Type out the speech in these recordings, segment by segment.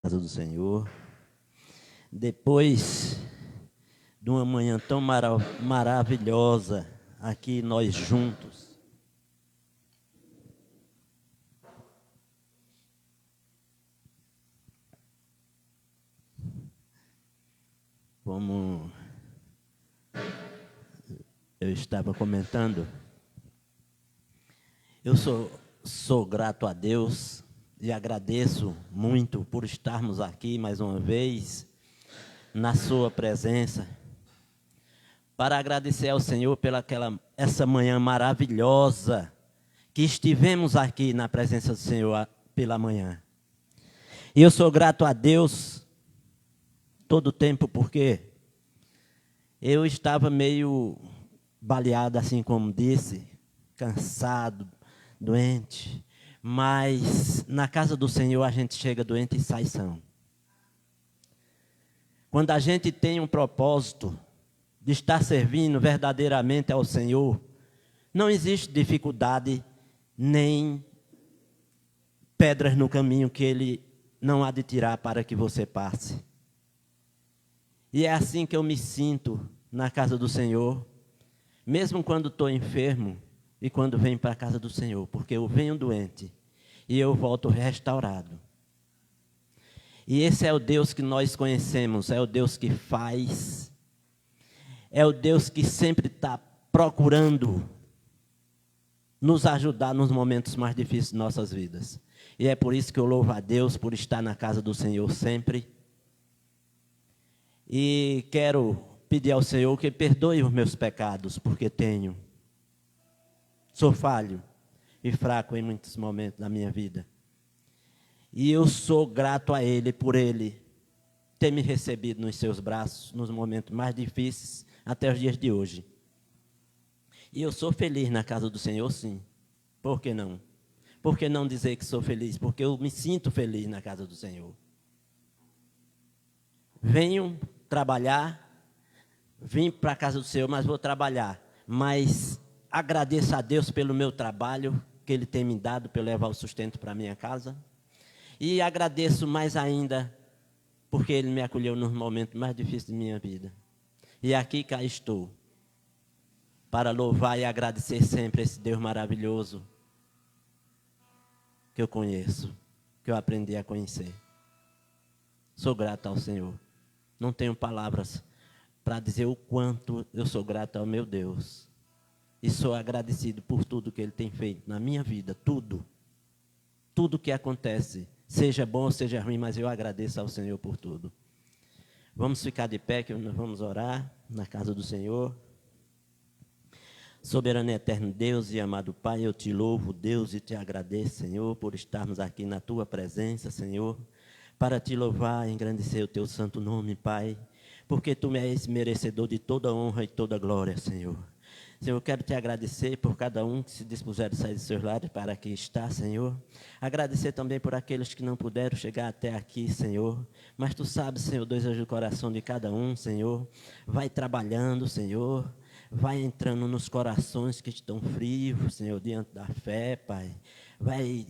Casa do Senhor. Depois de uma manhã tão maravilhosa, aqui nós juntos, como eu estava comentando, eu sou grato a Deus e agradeço muito por estarmos aqui mais uma vez, na sua presença, para agradecer ao Senhor essa manhã maravilhosa que estivemos aqui na presença do Senhor pela manhã. E eu sou grato a Deus todo o tempo, porque eu estava meio baleado, assim como disse, cansado, doente. Mas na casa do Senhor a gente chega doente e sai são. Quando a gente tem um propósito de estar servindo verdadeiramente ao Senhor, não existe dificuldade nem pedras no caminho que Ele não há de tirar para que você passe. E é assim que eu me sinto na casa do Senhor, mesmo quando estou enfermo e quando venho para a casa do Senhor, porque eu venho doente e eu volto restaurado. E esse é o Deus que nós conhecemos, é o Deus que faz, é o Deus que sempre está procurando nos ajudar nos momentos mais difíceis de nossas vidas. E é por isso que eu louvo a Deus por estar na casa do Senhor sempre. E quero pedir ao Senhor que perdoe os meus pecados, porque sou falho e fraco em muitos momentos da minha vida. E eu sou grato a Ele por Ele ter me recebido nos seus braços, nos momentos mais difíceis, até os dias de hoje. E eu sou feliz na casa do Senhor, sim. Por que não? Por que não dizer que sou feliz? Porque eu me sinto feliz na casa do Senhor. Venho trabalhar, vim para a casa do Senhor, mas vou trabalhar. Mas agradeço a Deus pelo meu trabalho, que Ele tem me dado para levar o sustento para a minha casa. E agradeço mais ainda, porque Ele me acolheu nos momentos mais difíceis de minha vida. E aqui cá estou, para louvar e agradecer sempre esse Deus maravilhoso que eu conheço, que eu aprendi a conhecer. Sou grato ao Senhor. Não tenho palavras para dizer o quanto eu sou grato ao meu Deus. E sou agradecido por tudo que Ele tem feito na minha vida, tudo. Tudo que acontece, seja bom ou seja ruim, mas eu agradeço ao Senhor por tudo. Vamos ficar de pé, que nós vamos orar na casa do Senhor. Soberano e eterno Deus e amado Pai, eu te louvo, Deus, e te agradeço, Senhor, por estarmos aqui na Tua presença, Senhor, para te louvar e engrandecer o Teu santo nome, Pai, porque Tu me és merecedor de toda honra e toda glória, Senhor. Senhor, eu quero te agradecer por cada um que se dispuser a sair dos seus lares para aqui estar, Senhor. Agradecer também por aqueles que não puderam chegar até aqui, Senhor. Mas Tu sabes, Senhor, desejos do coração de cada um, Senhor. Vai trabalhando, Senhor. Vai entrando nos corações que estão frios, Senhor, diante da fé, Pai. Vai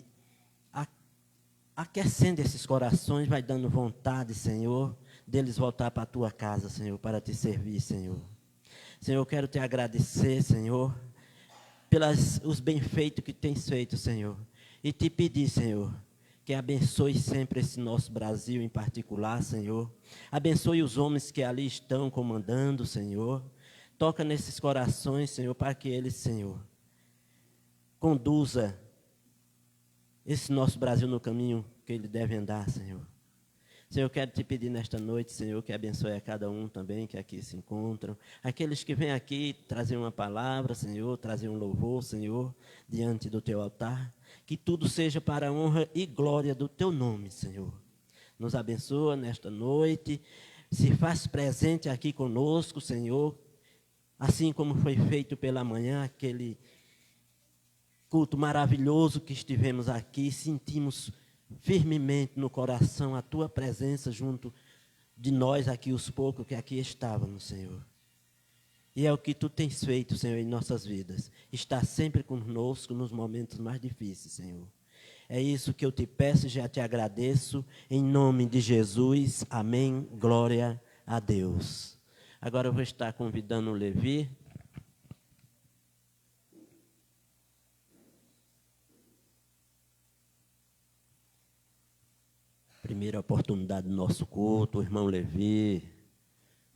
aquecendo esses corações, vai dando vontade, Senhor, deles voltar para a Tua casa, Senhor, para Te servir, Senhor. Senhor, eu quero Te agradecer, Senhor, pelos os benfeitos que Tens feito, Senhor. E Te pedir, Senhor, que abençoe sempre esse nosso Brasil em particular, Senhor. Abençoe os homens que ali estão comandando, Senhor. Toca nesses corações, Senhor, para que eles, Senhor, conduza esse nosso Brasil no caminho que ele deve andar, Senhor. Senhor, eu quero te pedir nesta noite, Senhor, que abençoe a cada um também que aqui se encontram. Aqueles que vêm aqui trazer uma palavra, Senhor, trazer um louvor, Senhor, diante do teu altar. Que tudo seja para a honra e glória do teu nome, Senhor. Nos abençoa nesta noite. Se faz presente aqui conosco, Senhor. Assim como foi feito pela manhã, aquele culto maravilhoso que estivemos aqui, sentimos firmemente no coração a Tua presença junto de nós aqui, os poucos que aqui estávamos, Senhor. E é o que Tu tens feito, Senhor, em nossas vidas. Está sempre conosco nos momentos mais difíceis, Senhor. É isso que eu te peço e já te agradeço. Em nome de Jesus. Amém. Glória a Deus. Agora eu vou estar convidando o Levi. Primeira oportunidade do nosso culto, o irmão Levi,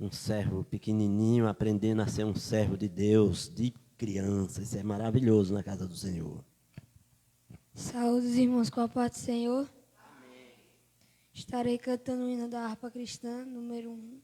um servo pequenininho, aprendendo a ser um servo de Deus, de criança. Isso é maravilhoso na casa do Senhor. Saúde, irmãos, com a paz do Senhor. Amém. Estarei cantando o hino da harpa cristã, número 1.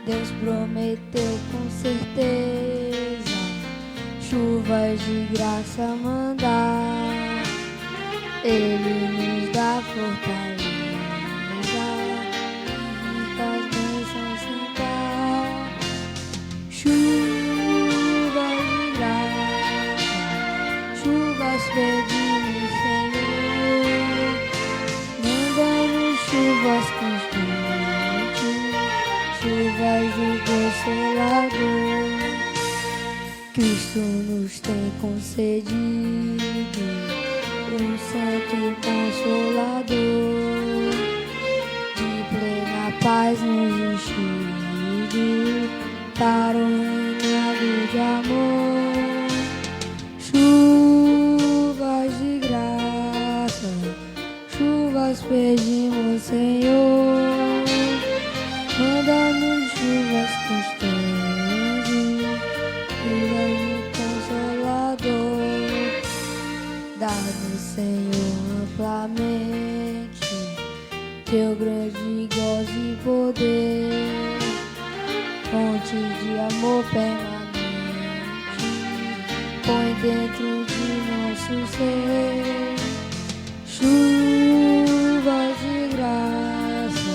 Deus prometeu com certeza chuvas de graça mandar. Ele nos dá fortaleza e ricas bênçãos sem par. Chuvas de graça, chuvas pedimos, Senhor. Manda-nos chuvas constantes, chuvas do Consolador. Cristo nos tem concedido um santo Consolador, de plena paz nos enchido para o reinado de amor. Chuvas de graça, chuvas pedimos, Senhor. Manda-nos chuvas constantes, chuvas do Consolador. Dá-nos, Senhor, amplamente teu grande gozo e poder, fonte de amor permanente, põe dentro de nosso ser. Chuvas de graça,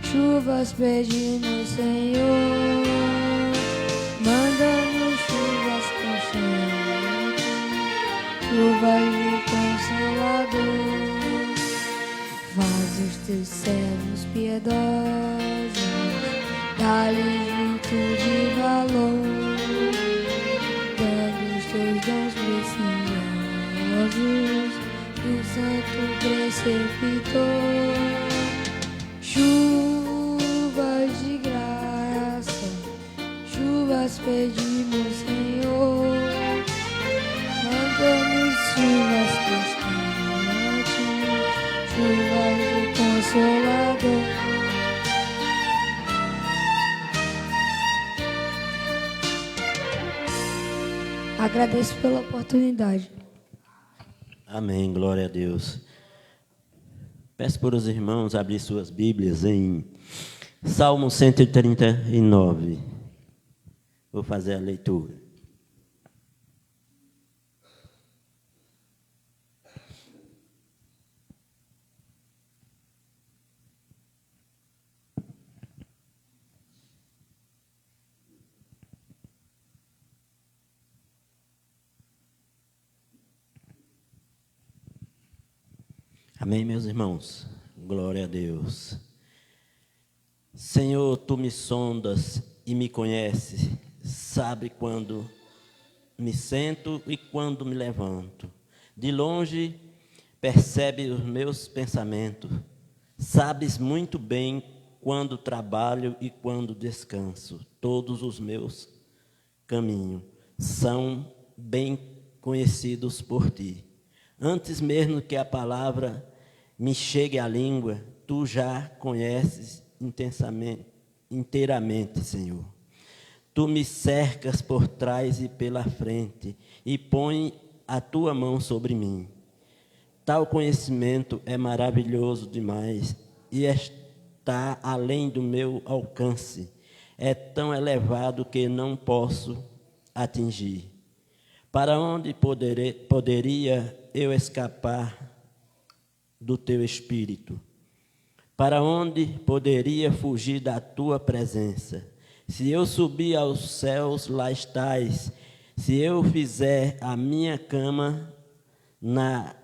chuvas pedimos, Senhor. Manda-nos chuvas constantes, chuvas do Consolador. Faz os teus servos piedosos, dá-lhes virtude e valor, dando os teus dons preciosos do Santo Preceptor. Chuvas de graça, chuvas pedimos, Senhor. Manda-nos chuvas constantes, chuvas do Consolador. Agradeço pela oportunidade. Amém, glória a Deus. Peço para os irmãos abrir suas Bíblias em Salmo 139. Vou fazer a leitura. Amém, meus irmãos? Glória a Deus. Senhor, Tu me sondas e me conheces, sabe quando me sento e quando me levanto. De longe percebe os meus pensamentos, sabes muito bem quando trabalho e quando descanso. Todos os meus caminhos são bem conhecidos por Ti. Antes mesmo que a palavra me chegue à língua, Tu já conheces inteiramente, Senhor. Tu me cercas por trás e pela frente e põe a Tua mão sobre mim. Tal conhecimento é maravilhoso demais e está além do meu alcance. É tão elevado que não posso atingir. Para onde poderia eu escapar do teu Espírito. Para onde poderia fugir da tua presença? Se eu subir aos céus, lá estás. Se eu fizer a minha cama na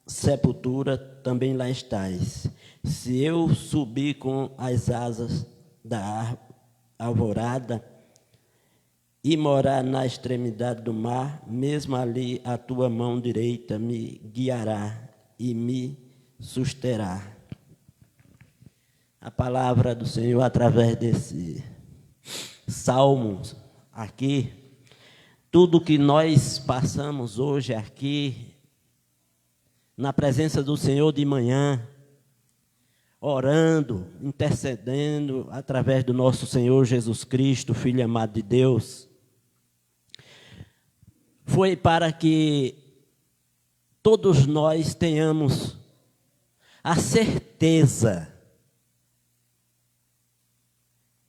sepultura, também lá estás. Se eu subir com as asas da alvorada e morar na extremidade do mar, mesmo ali a tua mão direita me guiará e me susterá. A palavra do Senhor através desse salmo aqui, tudo que nós passamos hoje aqui, na presença do Senhor de manhã, orando, intercedendo através do nosso Senhor Jesus Cristo, Filho amado de Deus, foi para que todos nós tenhamos a certeza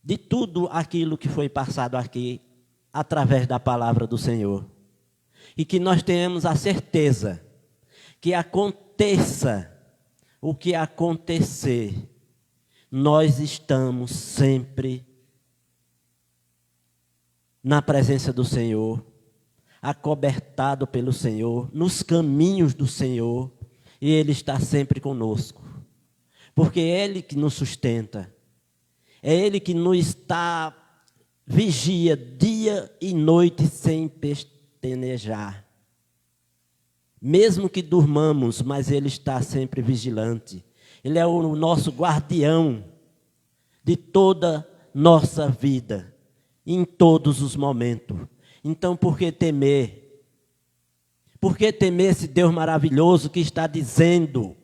de tudo aquilo que foi passado aqui através da palavra do Senhor. E que nós tenhamos a certeza que aconteça o que acontecer, nós estamos sempre na presença do Senhor, acobertado pelo Senhor, nos caminhos do Senhor, e Ele está sempre conosco, porque é Ele que nos sustenta, é Ele que nos está vigia dia e noite sem pestanejar. Mesmo que durmamos, mas Ele está sempre vigilante. Ele é o nosso guardião de toda nossa vida, em todos os momentos. Então, por que temer? Por que temer esse Deus maravilhoso que está dizendo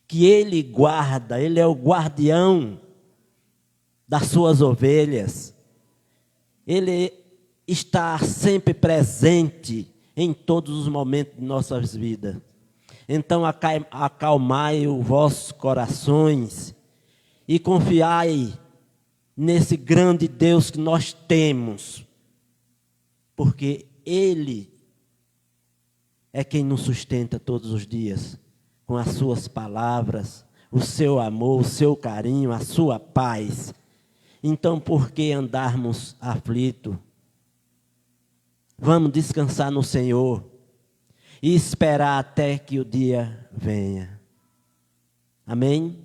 que Ele guarda, Ele é o guardião das suas ovelhas. Ele está sempre presente em todos os momentos de nossas vidas. Então acalmai os vossos corações e confiai nesse grande Deus que nós temos, porque Ele é quem nos sustenta todos os dias, com as suas palavras, o seu amor, o seu carinho, a sua paz. Então, por que andarmos aflitos? Vamos descansar no Senhor e esperar até que o dia venha. Amém?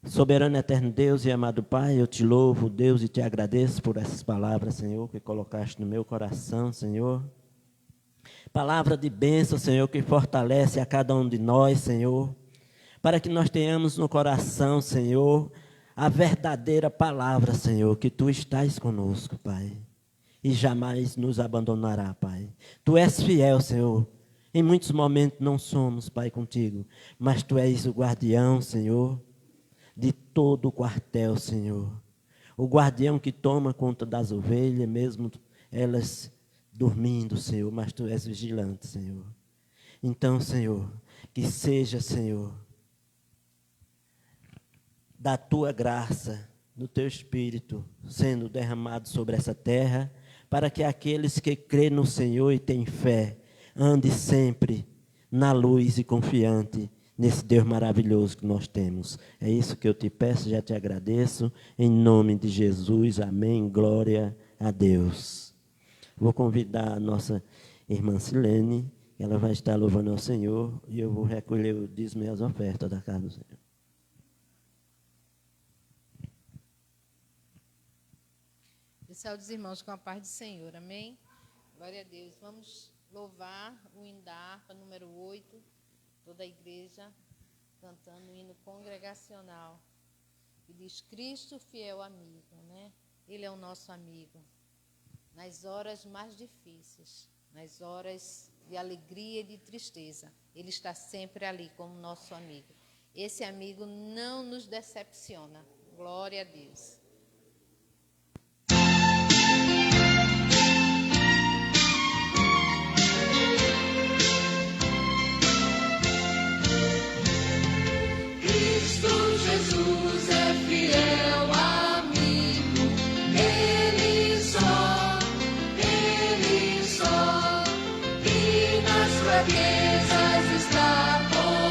Soberano eterno Deus e amado Pai, eu te louvo, Deus, e te agradeço por essas palavras, Senhor, que colocaste no meu coração, Senhor. Palavra de bênção, Senhor, que fortalece a cada um de nós, Senhor, para que nós tenhamos no coração, Senhor, a verdadeira palavra, Senhor, que Tu estás conosco, Pai. E jamais nos abandonará, Pai. Tu és fiel, Senhor. Em muitos momentos não somos, Pai, contigo, mas Tu és o guardião, Senhor, de todo o quartel, Senhor. O guardião que toma conta das ovelhas, mesmo elas dormindo, Senhor, mas Tu és vigilante, Senhor. Então, Senhor, que seja, Senhor, da Tua graça, do Teu Espírito, sendo derramado sobre essa terra, para que aqueles que crêem no Senhor e têm fé, andem sempre na luz e confiante nesse Deus maravilhoso que nós temos. É isso que eu te peço, já te agradeço, em nome de Jesus, amém, glória a Deus. Vou convidar a nossa irmã Silene, ela vai estar louvando ao Senhor, e eu vou recolher o dízimo e as ofertas da casa do Senhor. Saúde dos irmãos com a paz do Senhor, amém? Glória a Deus. Vamos louvar o hino da harpa número 8, toda a igreja cantando o hino congregacional. E diz, Cristo fiel amigo, né? Ele é o nosso amigo. Nas horas mais difíceis, nas horas de alegria e de tristeza, Ele está sempre ali como nosso amigo. Esse amigo não nos decepciona. Glória a Deus. Jesus é fiel amigo, Ele só, e nas fraquezas está conosco.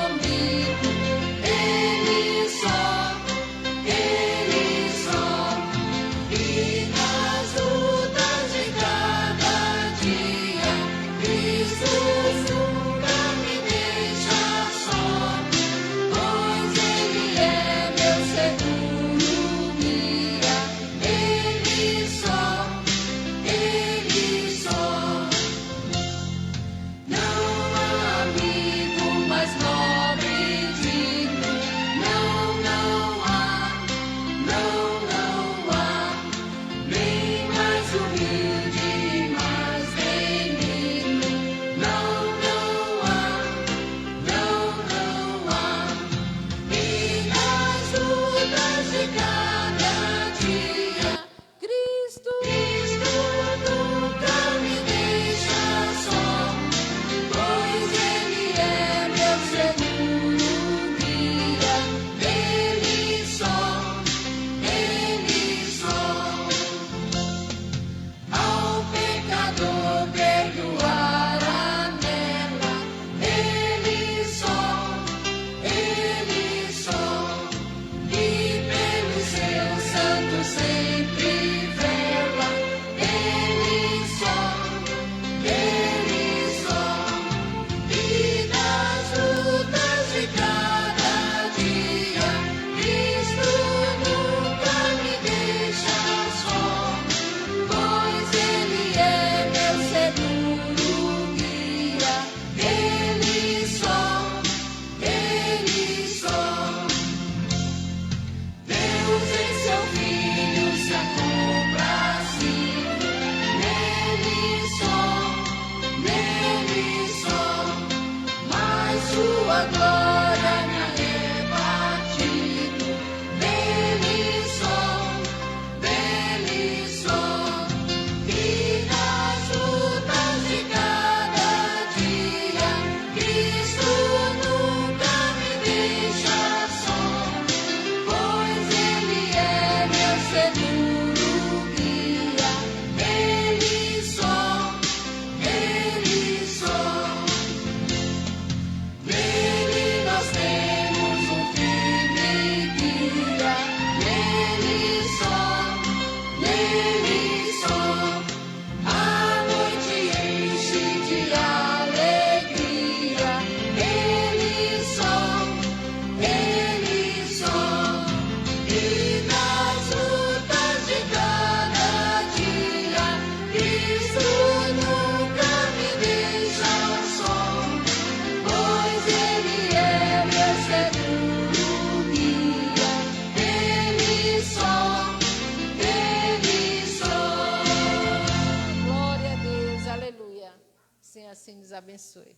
abençoe.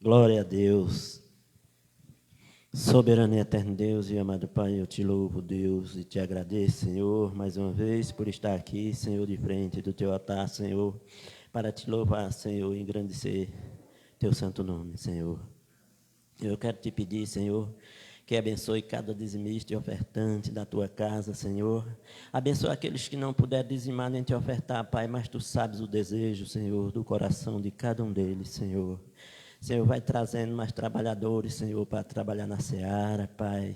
Glória a Deus. Soberano e eterno Deus e amado Pai, eu te louvo, Deus, e te agradeço, Senhor, mais uma vez por estar aqui, Senhor, de frente do teu altar, Senhor, para te louvar, Senhor, e engrandecer teu santo nome, Senhor. Eu quero te pedir, Senhor, que abençoe cada dizimista e ofertante da tua casa, Senhor. Abençoe aqueles que não puderem dizimar nem te ofertar, Pai, mas tu sabes o desejo, Senhor, do coração de cada um deles, Senhor. Senhor, vai trazendo mais trabalhadores, Senhor, para trabalhar na seara, Pai.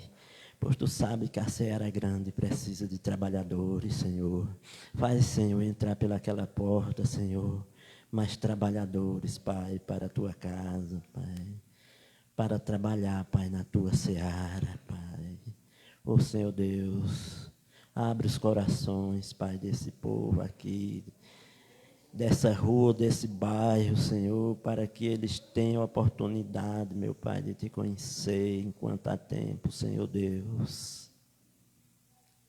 Pois tu sabes que a seara é grande e precisa de trabalhadores, Senhor. Faz, Senhor, entrar pelaquela porta, Senhor, mais trabalhadores, Pai, para a tua casa, Pai. Para trabalhar, Pai, na tua seara, Pai. Ô Senhor Deus, abre os corações, Pai, desse povo aqui, dessa rua, desse bairro, Senhor, para que eles tenham a oportunidade, meu Pai, de te conhecer enquanto há tempo, Senhor Deus.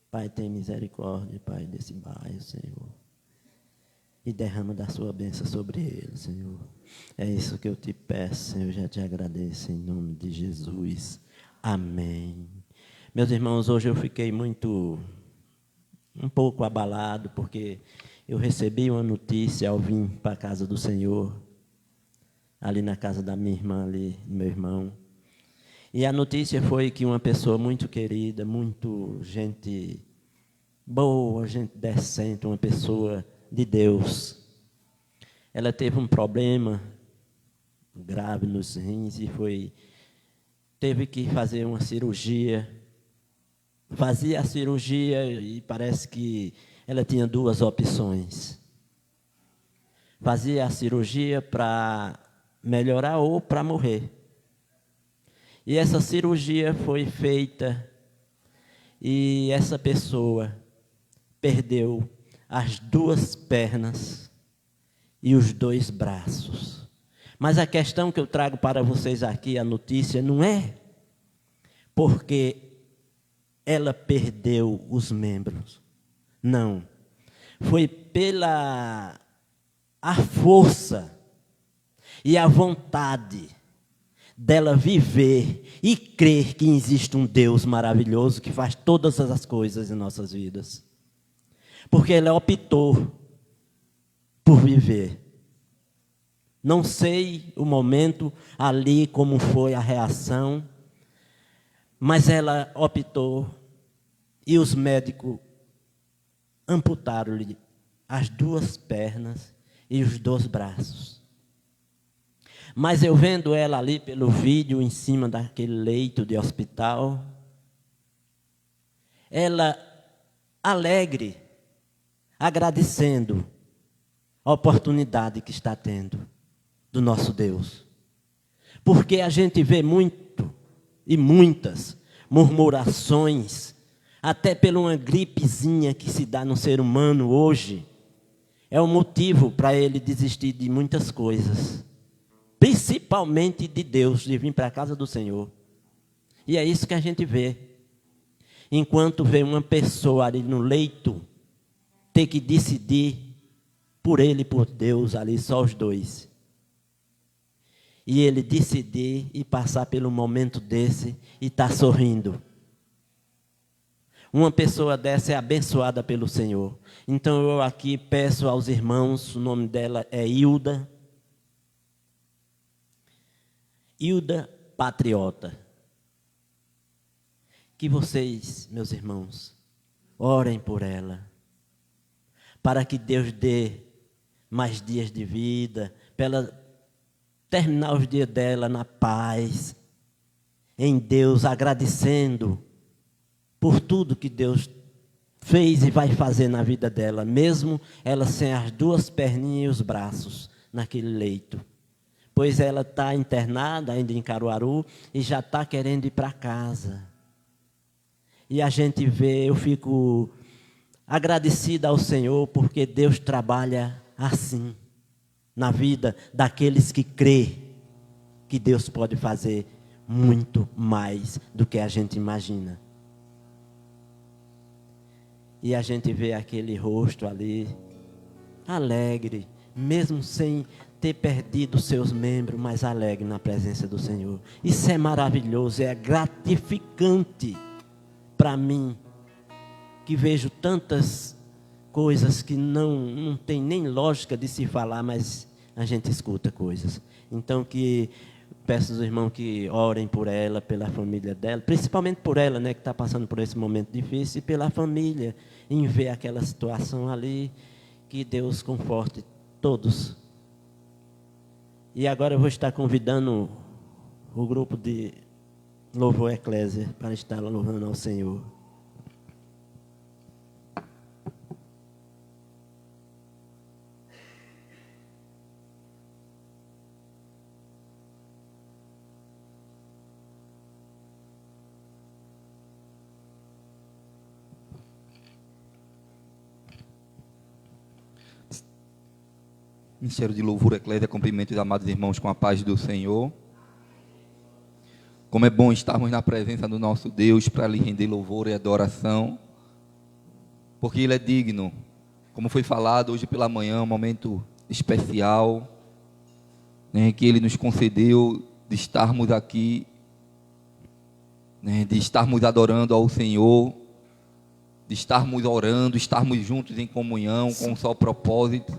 Pai, tem misericórdia, Pai, desse bairro, Senhor. E derrama da sua bênção sobre ele, Senhor. É isso que eu te peço, Senhor, eu já te agradeço em nome de Jesus. Amém. Meus irmãos, hoje eu fiquei um pouco abalado, porque eu recebi uma notícia ao vir para a casa do Senhor, ali na casa da minha irmã, ali, meu irmão. E a notícia foi que uma pessoa muito querida, muito gente boa, gente decente, uma pessoa de Deus, ela teve um problema grave nos rins e teve que fazer uma cirurgia. Fazia a cirurgia e parece que ela tinha duas opções. Fazia a cirurgia para melhorar ou para morrer. E essa cirurgia foi feita e essa pessoa perdeu as duas pernas e os dois braços. Mas a questão que eu trago para vocês aqui, a notícia, não é porque ela perdeu os membros. Não. Foi pela a força e a vontade dela viver e crer que existe um Deus maravilhoso que faz todas as coisas em nossas vidas. Porque ela optou por viver. Não sei o momento ali, como foi a reação, mas ela optou e os médicos amputaram-lhe as duas pernas e os dois braços. Mas eu vendo ela ali pelo vídeo, em cima daquele leito de hospital, ela alegre, agradecendo a oportunidade que está tendo do nosso Deus. Porque a gente vê muito e muitas murmurações, até por uma gripezinha que se dá no ser humano hoje, é um motivo para ele desistir de muitas coisas, principalmente de Deus, de vir para a casa do Senhor. E é isso que a gente vê. Enquanto vê uma pessoa ali no leito, ter que decidir por ele e por Deus, ali só os dois. E ele decidir e passar pelo momento desse e estar sorrindo. Uma pessoa dessa é abençoada pelo Senhor. Então eu aqui peço aos irmãos, o nome dela é Hilda. Hilda Patriota. Que vocês, meus irmãos, orem por ela. Para que Deus dê mais dias de vida, para ela terminar os dias dela na paz, em Deus, agradecendo por tudo que Deus fez e vai fazer na vida dela, mesmo ela sem as duas perninhas e os braços naquele leito. Pois ela está internada ainda em Caruaru e já está querendo ir para casa. E a gente vê, eu fico agradecida ao Senhor, porque Deus trabalha assim, na vida daqueles que crê que Deus pode fazer muito mais do que a gente imagina. E a gente vê aquele rosto ali, alegre, mesmo sem ter perdido seus membros, mas alegre na presença do Senhor. Isso é maravilhoso, é gratificante para mim, que vejo tantas coisas que não tem nem lógica de se falar, mas a gente escuta coisas. Então, que peço aos irmãos que orem por ela, pela família dela, principalmente por ela, né, que está passando por esse momento difícil, e pela família, em ver aquela situação ali, que Deus conforte todos. E agora eu vou estar convidando o grupo de Louvor Eclésia para estar louvando ao Senhor. Ministério de Louvor Eclésia, cumprimento os amados irmãos com a paz do Senhor. Como é bom estarmos na presença do nosso Deus para lhe render louvor e adoração, porque Ele é digno. Como foi falado hoje pela manhã, um momento especial, né, que Ele nos concedeu de estarmos aqui, né, de estarmos adorando ao Senhor, de estarmos orando, estarmos juntos em comunhão com um só propósito.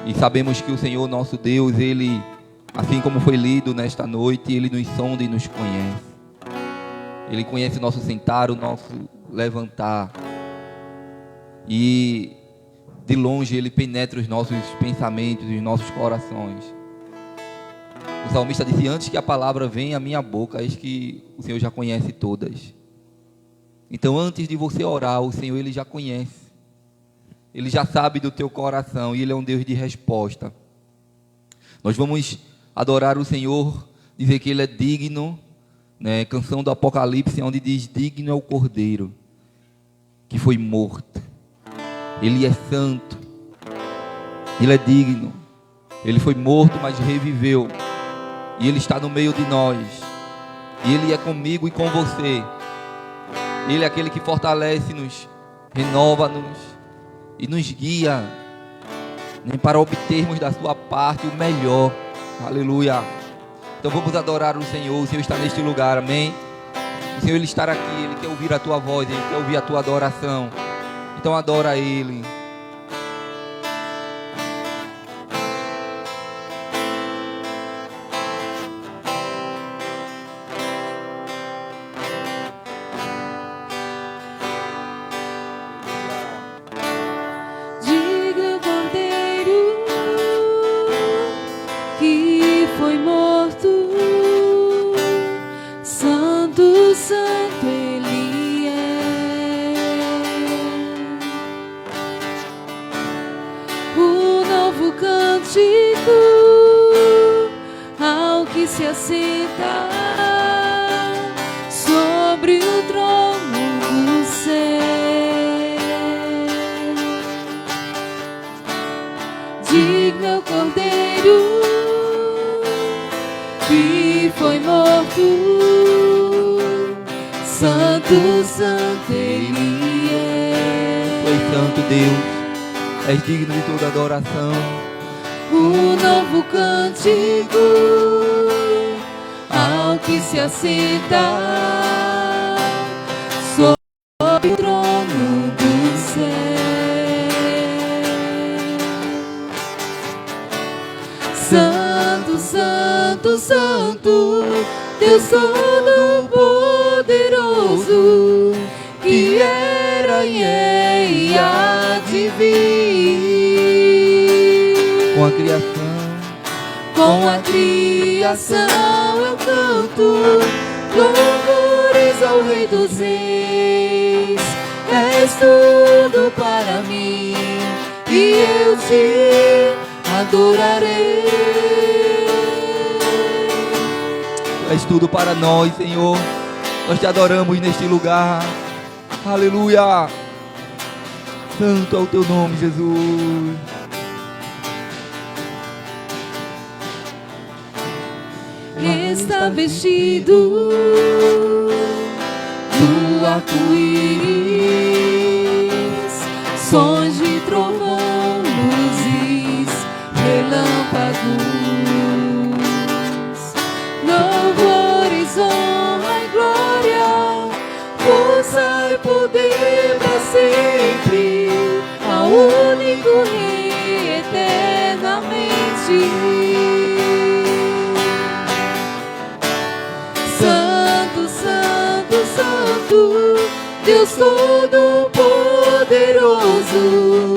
E sabemos que o Senhor nosso Deus, Ele, assim como foi lido nesta noite, Ele nos sonda e nos conhece. Ele conhece o nosso sentar, o nosso levantar. E de longe Ele penetra os nossos pensamentos, os nossos corações. O salmista disse: antes que a palavra venha à minha boca, eis que o Senhor já conhece todas. Então, antes de você orar, o Senhor, Ele já conhece. Ele já sabe do teu coração e Ele é um Deus de resposta. Nós vamos adorar o Senhor, dizer que Ele é digno, né? Canção do Apocalipse, onde diz: digno é o Cordeiro que foi morto. Ele é santo, Ele é digno. Ele foi morto, mas reviveu. E Ele está no meio de nós. E Ele é comigo e com você. Ele é aquele que fortalece-nos, renova-nos e nos guia, né, para obtermos da sua parte o melhor. Aleluia. Então vamos adorar o Senhor. O Senhor está neste lugar, amém? O Senhor, Ele está aqui, Ele quer ouvir a tua voz, Ele quer ouvir a tua adoração. Então adora Ele. Se assenta sobre o trono do céu. Digno é o Cordeiro que foi morto. Santo, santo Ele é. Tu és santo, Deus. És digno de toda adoração. Um novo cântico ao que se assenta sobre o trono do céu. Santo, santo, santo, Deus Todo-Poderoso, que era e é e há de vir. Com a criação, com a criação eu canto louvores ao Rei dos Reis. És tudo para mim e eu te adorarei. Tu és tudo para nós, Senhor. Nós te adoramos neste lugar. Aleluia. Santo é o teu nome, Jesus. Está vestido do arco-íris, sons de trovão, luzes vestir. Santo, Santo, Santo, Deus Todo-Poderoso,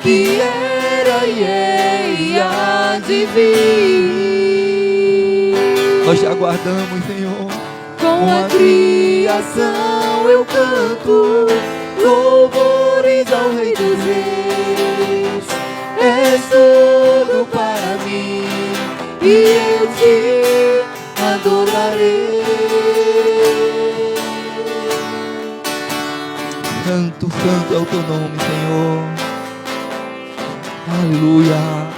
que era e é e há de vir. Nós te aguardamos, Senhor. Com a criação eu canto louvores ao Rei dos Reis. És tudo para mim e eu te adorarei. Santo, santo é o teu nome, Senhor. Aleluia.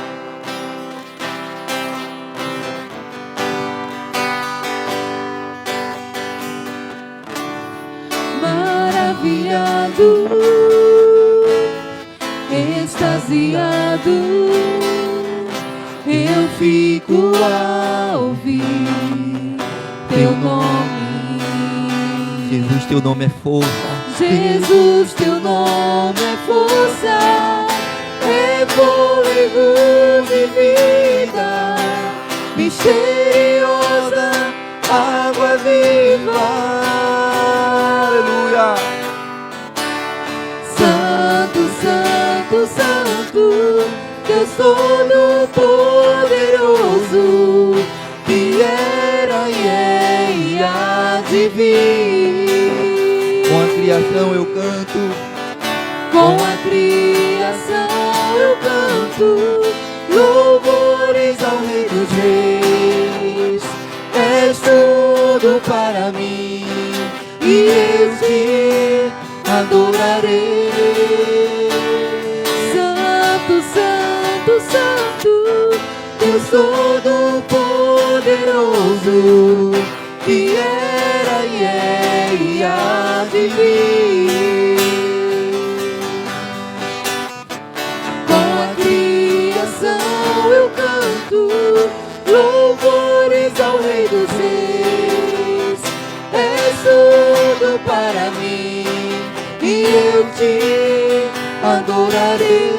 Maravilhado, extasiado, eu fico a ouvir teu nome. Jesus, teu nome é força. Jesus, teu nome é força, é fôlego de vida, misteriosa, água viva. Aleluia. Santo, Santo, Santo, Deus Todo-Poderoso, que era e é e há de vir. Com a criação eu canto, Com a criação eu canto louvores ao Rei dos Reis. És tudo para mim e eu te adorarei. Santo, Santo, Santo, Deus Todo-Poderoso, que era e é e há de vir. Com a criação eu canto louvores ao Rei dos Reis. És tudo para mim e eu te adorarei.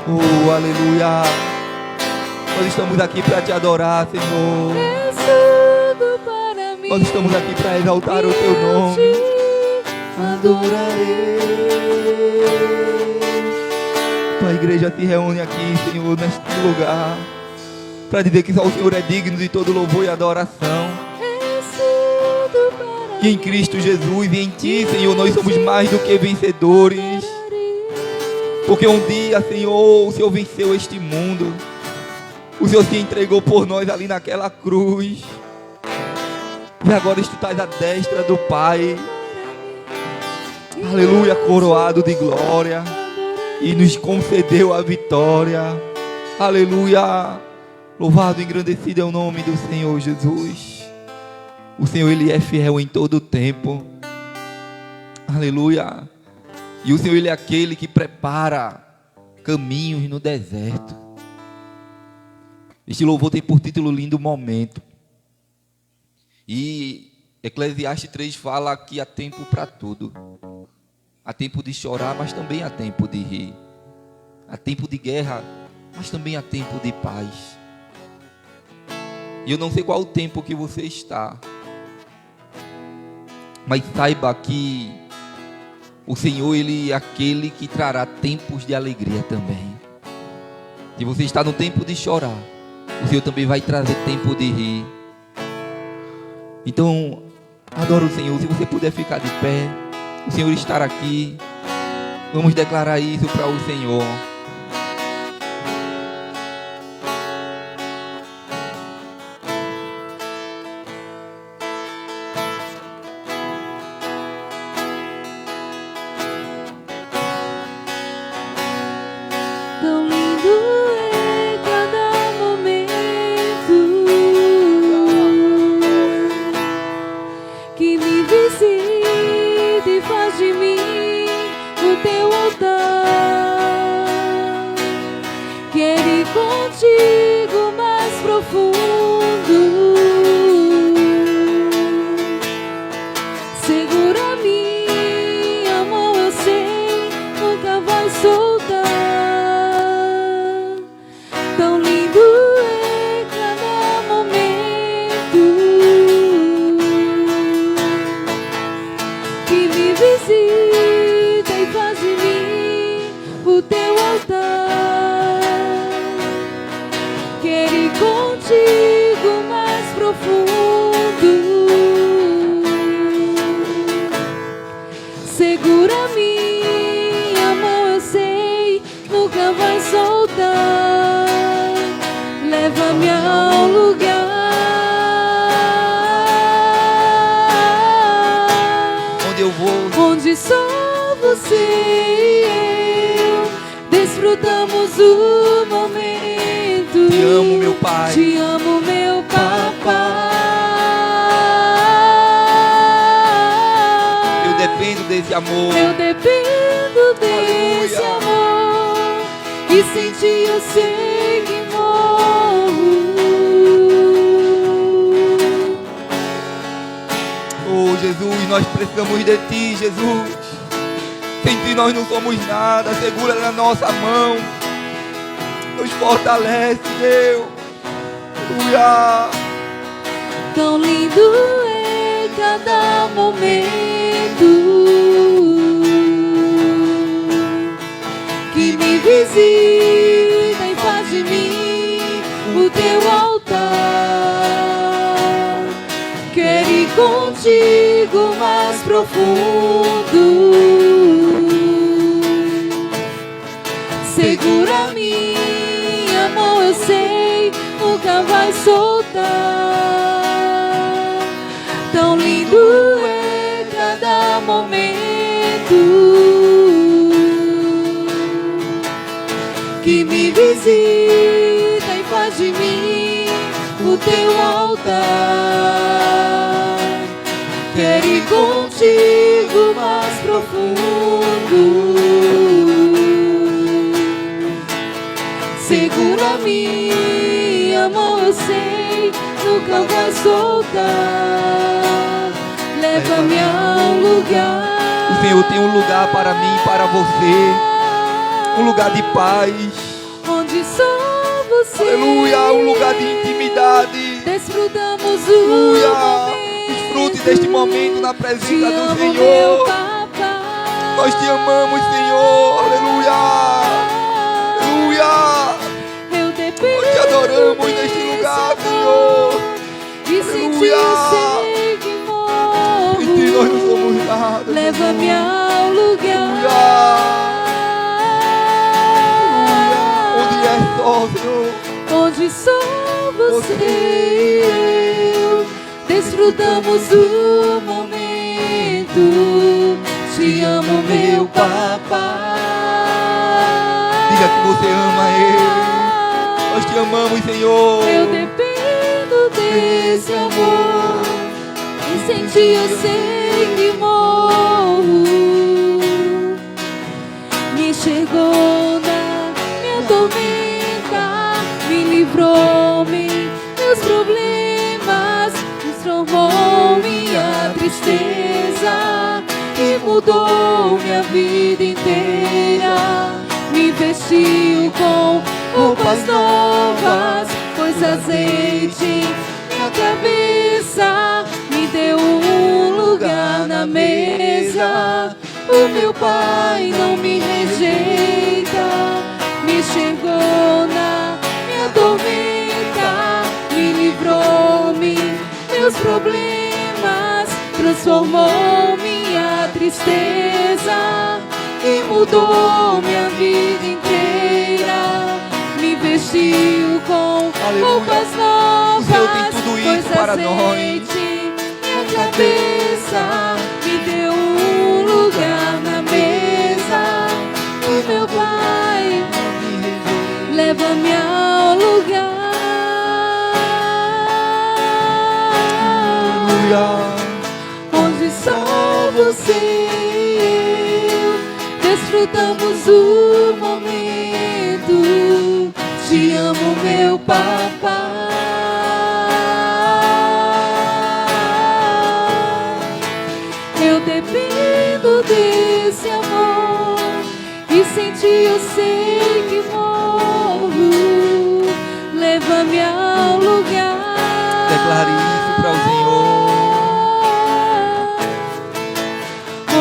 oh, aleluia. Nós estamos aqui para te adorar, Senhor. És tudo para mim. Nós estamos aqui para exaltar o teu nome. Adorarei. Tua igreja se reúne aqui, Senhor, neste lugar, para dizer que só o Senhor é digno de todo louvor e adoração. És tudo para Que em Cristo Jesus e em Ti, Senhor, nós somos mais do que vencedores. Porque um dia, Senhor, o Senhor venceu este mundo. O Senhor se entregou por nós ali naquela cruz. E agora estás à destra do Pai. Aleluia, coroado de glória. E nos concedeu a vitória. Aleluia. Louvado e engrandecido é o nome do Senhor Jesus. O Senhor, Ele é fiel em todo o tempo. Aleluia. E o Senhor, Ele é aquele que prepara caminhos no deserto. Este louvor tem por título Lindo Momento. E Eclesiastes 3 fala que há tempo para tudo. Há tempo de chorar, mas também há tempo de rir. Há tempo de guerra, mas também há tempo de paz. E eu não sei qual o tempo que você está, mas saiba que o Senhor, Ele é aquele que trará tempos de alegria também. Se você está no tempo de chorar, o Senhor também vai trazer tempo de rir. Então, adora o Senhor. Se você puder ficar de pé, o Senhor estar aqui. Vamos declarar isso para o Senhor. Tão lindo é cada momento que me visita e faz de mim o teu altar. contigo mais profundo. Segura minha mão, eu sei, nunca vai soltar. Leva-me ao lugar onde eu vou, onde só você e eu desfrutamos o momento. te amo, meu Pai. Te amo, meu papai. Eu dependo desse amor. Eu dependo desse Aleluia. amor, e sem ti eu sei que morro. Oh, Jesus, nós precisamos de ti, Jesus. Sem ti nós não somos nada. Segura na nossa mão, nos fortalece, Deus. Aleluia. Tão lindo é cada momento que me visita e faz de mim o teu altar. Quero ir contigo mais profundo. Segura minha mão, eu sei, nunca vai soltar. Tão lindo é cada momento que me visita e faz de mim o teu altar. Quero ir contigo mais profundo. Segura minha mão, eu sei, nunca vai soltar. Leva-me ao lugar. O Senhor tem um lugar para mim e para você. Um lugar de paz. Onde só você. Aleluia. Um lugar de intimidade. Desfrutamos o Aleluia. momento. Desfrute deste momento na presença Te amo, do meu Senhor. papai. Nós te amamos, Senhor. Aleluia. Aleluia. Eu dependo. Nós te adoramos neste lugar, Senhor. E sem ti Aleluia. eu sei que morro. Sem ti nós não somos nada. Leva-me Jesus. ao lugar. Onde é só, Senhor. Onde só você e eu desfrutamos o momento. Te amo, meu papai. Diga que você ama Ele. Nós te amamos, Senhor. Eu dependo desse amor, e sem ti eu sei que morro. Me chegou na minha tormenta, me livrou-me dos problemas, transformou minha tristeza e mudou minha vida inteira. Me vestiu com roupas novas, pôs azeite na cabeça, me deu um lugar na mesa. O meu Pai não me rejeita. Me chegou na minha tormenta, me livrou-me meus problemas, transformou minha tristeza e mudou minha vida inteira. Me vestiu com Aleluia. roupas novas, O Senhor tem tudo isso pôs para nós. azeite minha cabeça, me deu um lugar na mesa. O meu Pai leva-me ao lugar. Aleluia. Onde só você e eu desfrutamos o momento. Te amo, meu papai. Eu dependo desse amor, e sem ti eu sei que morro. Leva-me ao lugar. Declare isso para o Senhor.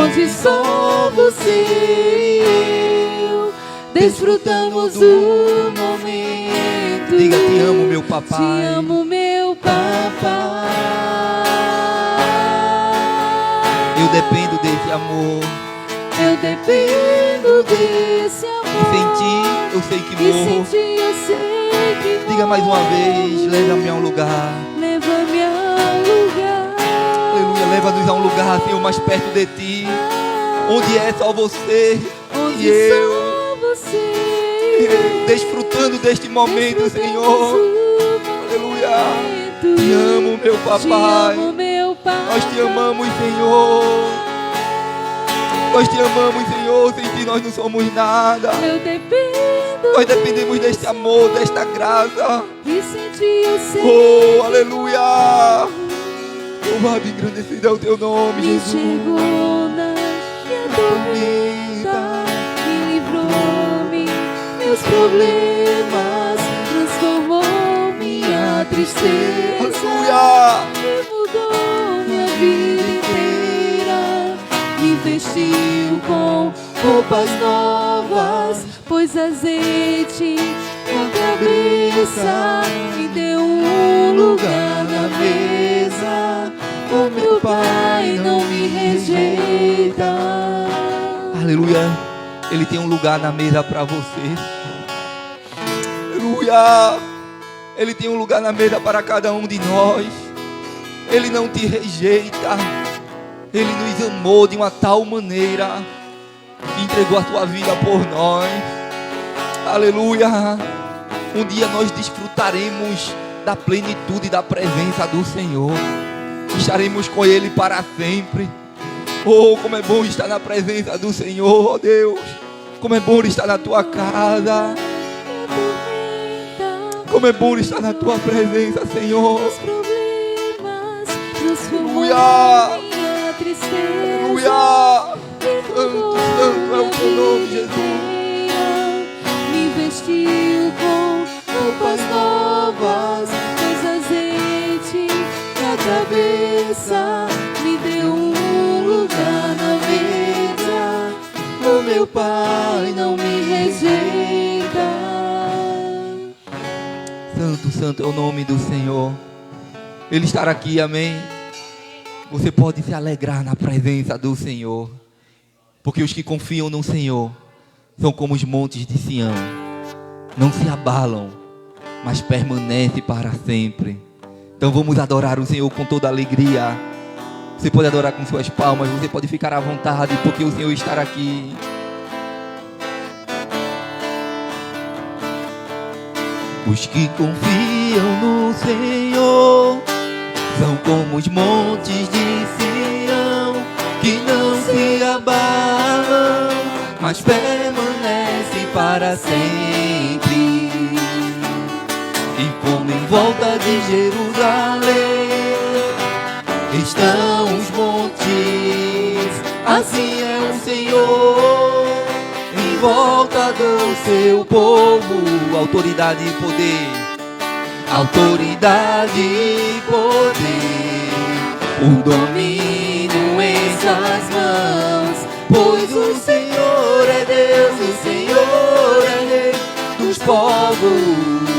Onde só você e eu desfrutamos o momento. Diga, te amo, meu papai. Te amo, meu papai. Eu dependo desse amor. Eu dependo desse amor. E sem ti eu sei que E sem morro. ti eu sei que Diga mais uma morro. vez, leva-me a um lugar. Leva-me a um lugar. Aleluia, leva-nos a um lugar, Senhor, mais perto de ti. Onde é só você Onde e eu. só você Desfrutando deste momento, Senhor. Aleluia. Te amo, meu Te papai. amo, meu pai. Nós te amamos, Senhor. Nós te amamos, Senhor. Sem ti nós não somos nada. Eu dependo. Nós dependemos deste amor, desta graça. E sem ti eu sei. Oh, aleluia. Louvado e engrandecido é o teu nome, Me Jesus. chegou na minha tormenta e livrou-me meus problemas, transformou minha tristeza, Aleluia. me mudou minha vida inteira, me vestiu com roupas novas, pôs azeite na cabeça, me deu um lugar na mesa. O meu Pai não me rejeita. Aleluia. Ele tem um lugar na mesa para você. Aleluia. Ele tem um lugar na mesa para cada um de nós. Ele não te rejeita. Ele nos amou de uma tal maneira que entregou a sua vida por nós. Aleluia. Um dia nós desfrutaremos da plenitude da presença do Senhor. Estaremos com Ele para sempre. Oh, como é bom estar na presença do Senhor, oh Deus. Como é bom estar na tua casa. Como é bom estar na tua presença, Senhor. Os problemas transformou Aleluia. minha tristeza. Aleluia. Me Santo, mudou santo é o teu nome, minha Jesus. vida. Me vestiu com roupas novas, pôs azeite na cabeça, me deu um lugar na mesa. O meu Pai não me rejeita. Santo, santo é o nome do Senhor. Ele estará aqui, amém. Você pode se alegrar na presença do Senhor. Porque os que confiam no Senhor são como os montes de Sião. Não se abalam, mas permanecem para sempre. Então vamos adorar o Senhor com toda alegria. Você pode adorar com suas palmas. Você pode ficar à vontade, porque o Senhor estará aqui. Os que confiam no Senhor são como os montes de Sião, que não se abalam, mas permanecem para sempre. E como em volta de Jerusalém estão os montes, assim é o Senhor em volta do seu povo. Autoridade e poder, autoridade e poder, o domínio em suas mãos, pois o Senhor é Deus, o Senhor é Rei dos povos.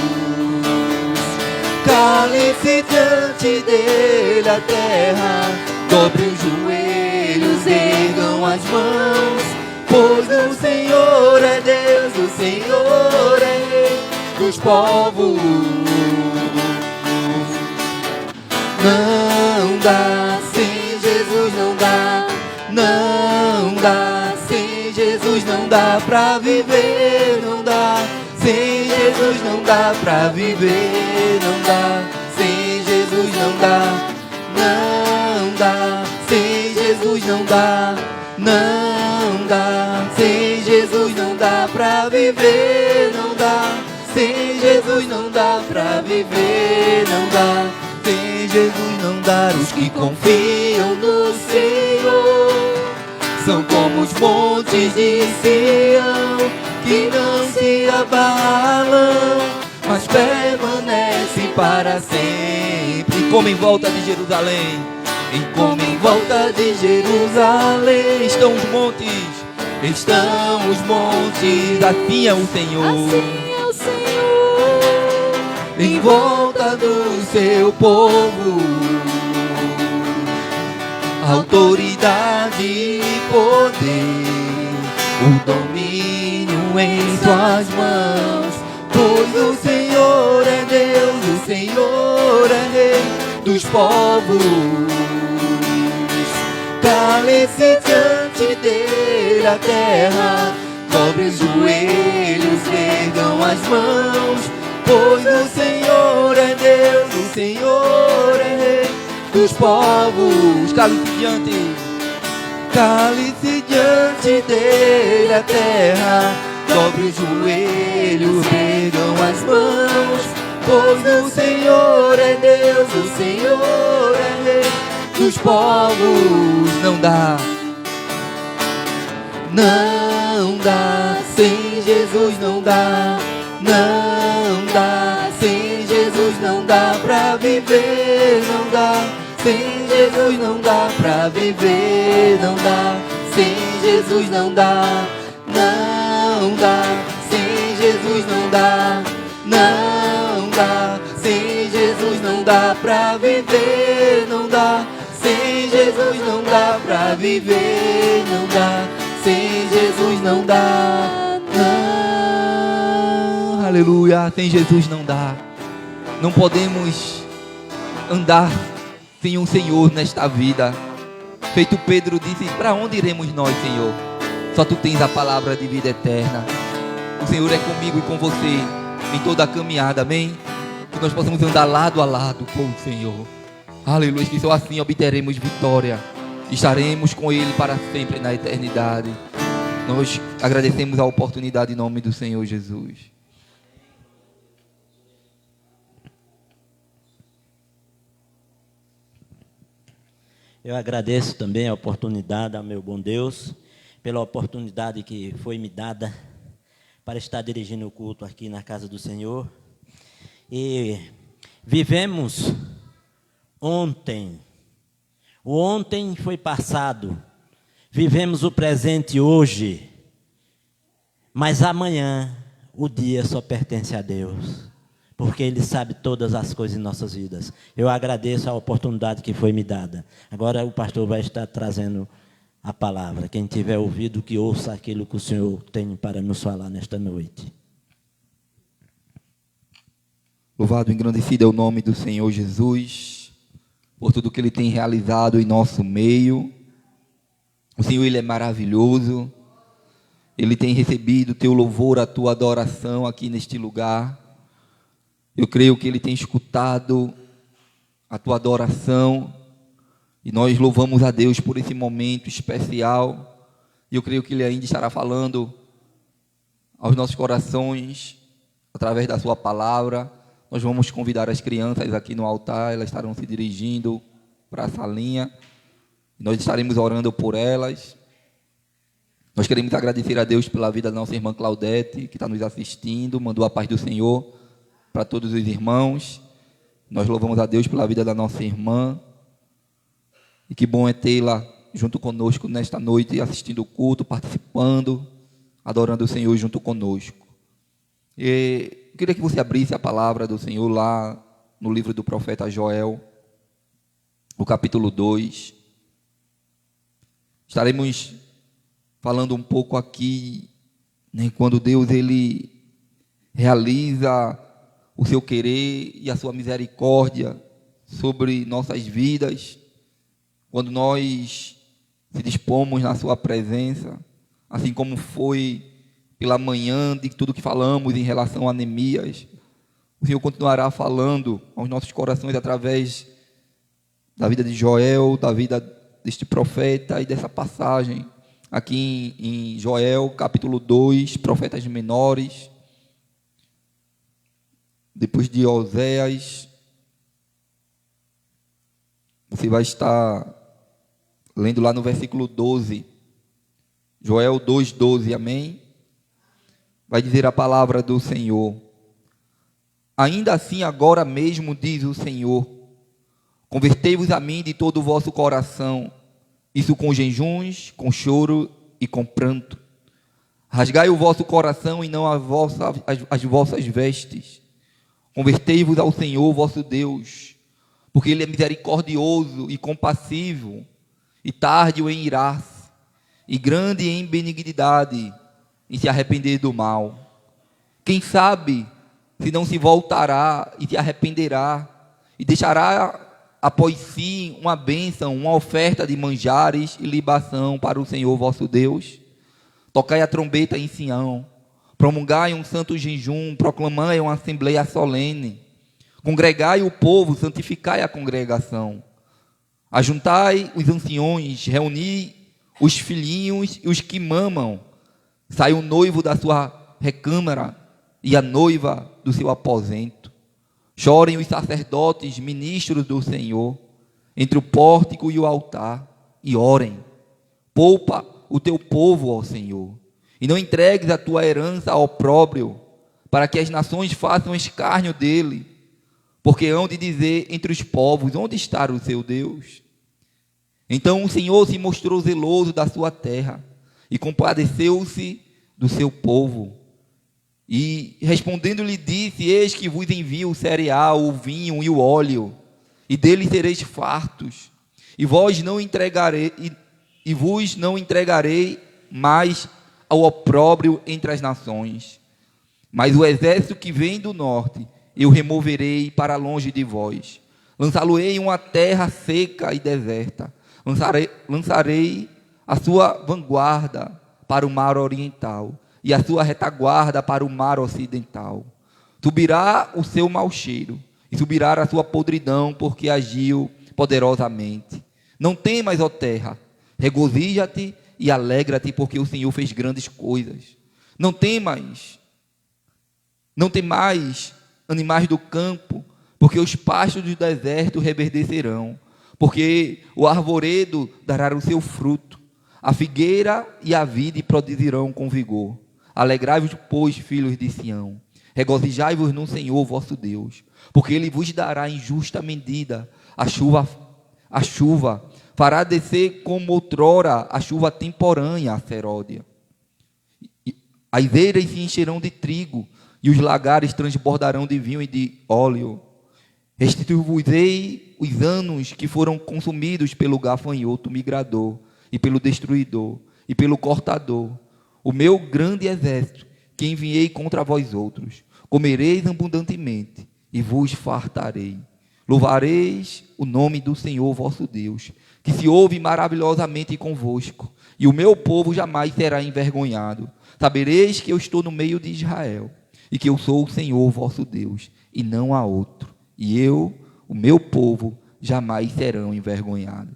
Cale-se diante dele a terra, dobre os joelhos, ergam as mãos, pois o Senhor é Deus, o Senhor é Rei dos povos. Não dá, sem Jesus não dá. Não dá, sem Jesus não dá pra viver. Não dá, sem Jesus não dá pra viver. Não dá, sem Jesus não dá. Não dá, sem Jesus não dá. Não dá, sem Jesus não dá pra viver. Não dá, sem Jesus não dá pra viver. Não dá, sem Jesus não dá. Os que confiam no Senhor são como os montes de Sião, que não se abalam, mas permanecem para sempre. Como em volta de Jerusalém, como em volta de Jerusalém estão os montes, assim é o Senhor. Assim é o Senhor em volta do seu povo. Autoridade e poder, o domínio em suas mãos. Pois o Senhor é Deus, o Senhor é Rei dos povos. Cale-se diante dele a terra, dobre os joelhos, ergam as mãos. Pois o Senhor é Deus, o Senhor é Rei dos povos. Cale-se diante dele a terra, dobre os joelhos, ergam as mãos. Pois o Senhor é Deus, o Senhor é Rei dos povos. Não dá, não dá, sem Jesus não dá, não dá, sem Jesus não dá pra viver, não dá, sem Jesus não dá pra viver, não dá, sem Jesus não dá, não dá, sem Jesus não dá, não dá, sem Jesus não dá pra viver, não dá, sem Jesus não dá pra viver, não dá, sem Jesus não dá, não. Aleluia, sem Jesus não dá. Não podemos andar sem um Senhor nesta vida. Feito Pedro disse, para onde iremos nós, Senhor? Só Tu tens a palavra de vida eterna. O Senhor é comigo e com você em toda a caminhada, amém? Que nós possamos andar lado a lado com o Senhor. Aleluia, que só assim obteremos vitória. Estaremos com Ele para sempre na eternidade. Nós agradecemos a oportunidade em nome do Senhor Jesus. Eu agradeço também a oportunidade ao meu bom Deus, pela oportunidade que foi me dada para estar dirigindo o culto aqui na casa do Senhor. E vivemos ontem. O ontem foi passado. Vivemos o presente hoje. Mas amanhã, o dia só pertence a Deus, porque Ele sabe todas as coisas em nossas vidas. Eu agradeço a oportunidade que foi me dada. Agora o pastor vai estar trazendo a palavra. Quem tiver ouvido, que ouça aquilo que o Senhor tem para nos falar nesta noite. Louvado e engrandecido é o nome do Senhor Jesus, por tudo que Ele tem realizado em nosso meio. O Senhor, Ele é maravilhoso. Ele tem recebido o teu louvor, a tua adoração aqui neste lugar. Eu creio que Ele tem escutado a tua adoração. E nós louvamos a Deus por esse momento especial. E eu creio que Ele ainda estará falando aos nossos corações, através da sua palavra. Nós vamos convidar as crianças aqui no altar, elas estarão se dirigindo para a salinha. Nós estaremos orando por elas. Nós queremos agradecer a Deus pela vida da nossa irmã Claudete, que está nos assistindo, mandou a paz do Senhor para todos os irmãos. Nós louvamos a Deus pela vida da nossa irmã. E que bom é tê-la junto conosco nesta noite, assistindo o culto, participando, adorando o Senhor junto conosco. E eu queria que você abrisse a palavra do Senhor lá no livro do profeta Joel, o capítulo 2. Estaremos falando um pouco aqui, né, quando Deus ele realiza o seu querer e a sua misericórdia sobre nossas vidas, quando nós se dispomos na sua presença, assim como foi pela manhã de tudo que falamos em relação a Neemias, o Senhor continuará falando aos nossos corações através da vida de Joel, da vida deste profeta e dessa passagem aqui em Joel, capítulo 2, profetas menores, depois de Oséias. Você vai estar lendo lá no versículo 12, Joel 2:12, amém? Vai dizer a palavra do Senhor: ainda assim agora mesmo, diz o Senhor, convertei-vos a mim de todo o vosso coração, isso com jejuns, com choro e com pranto. Rasgai o vosso coração e não as vossas vestes. Convertei-vos ao Senhor vosso Deus, porque Ele é misericordioso e compassivo, e tardio em irar-se, e grande em benignidade, em se arrepender do mal. Quem sabe se não se voltará e se arrependerá, e deixará após si uma bênção, uma oferta de manjares e libação para o Senhor vosso Deus? Tocai a trombeta em Sião, promulgai um santo jejum, proclamai uma assembleia solene, congregai o povo, santificai a congregação, ajuntai os anciões, reuni os filhinhos e os que mamam, sai o noivo da sua recâmara e a noiva do seu aposento. Chorem os sacerdotes, ministros do Senhor, entre o pórtico e o altar, e orem. Poupa o teu povo ao Senhor, e não entregues a tua herança ao opróbrio, para que as nações façam escárnio dele, porque hão de dizer entre os povos, onde está o seu Deus? Então o Senhor se mostrou zeloso da sua terra, e compadeceu-se do seu povo. E respondendo lhe disse, eis que vos envio o cereal, o vinho e o óleo, e dele sereis fartos, e vos não entregarei mais ao opróbrio entre as nações. Mas o exército que vem do norte, eu removerei para longe de vós. Lançá-lo-ei em uma terra seca e deserta. Lançarei a sua vanguarda para o mar oriental, e a sua retaguarda para o mar ocidental. Subirá o seu mau cheiro, e subirá a sua podridão, porque agiu poderosamente. Não temas, ó terra, regozija-te e alegra-te, porque o Senhor fez grandes coisas. Não temais, animais do campo, porque os pastos do deserto reverdecerão, porque o arvoredo dará o seu fruto, a figueira e a vide produzirão com vigor. Alegrai-vos, pois, filhos de Sião, regozijai-vos no Senhor vosso Deus, porque Ele vos dará em justa medida a chuva, fará descer como outrora a chuva temporânea, a seródia. As eiras se encherão de trigo, e os lagares transbordarão de vinho e de óleo. Restituir-vos-ei os anos que foram consumidos pelo gafanhoto migrador, e pelo destruidor, e pelo cortador, o meu grande exército, que enviei contra vós outros. Comereis abundantemente, e vos fartarei. Louvareis o nome do Senhor vosso Deus, que se ouve maravilhosamente convosco, e o meu povo jamais será envergonhado. Sabereis que eu estou no meio de Israel, e que eu sou o Senhor vosso Deus, e não há outro. E eu, o meu povo, jamais serão envergonhados.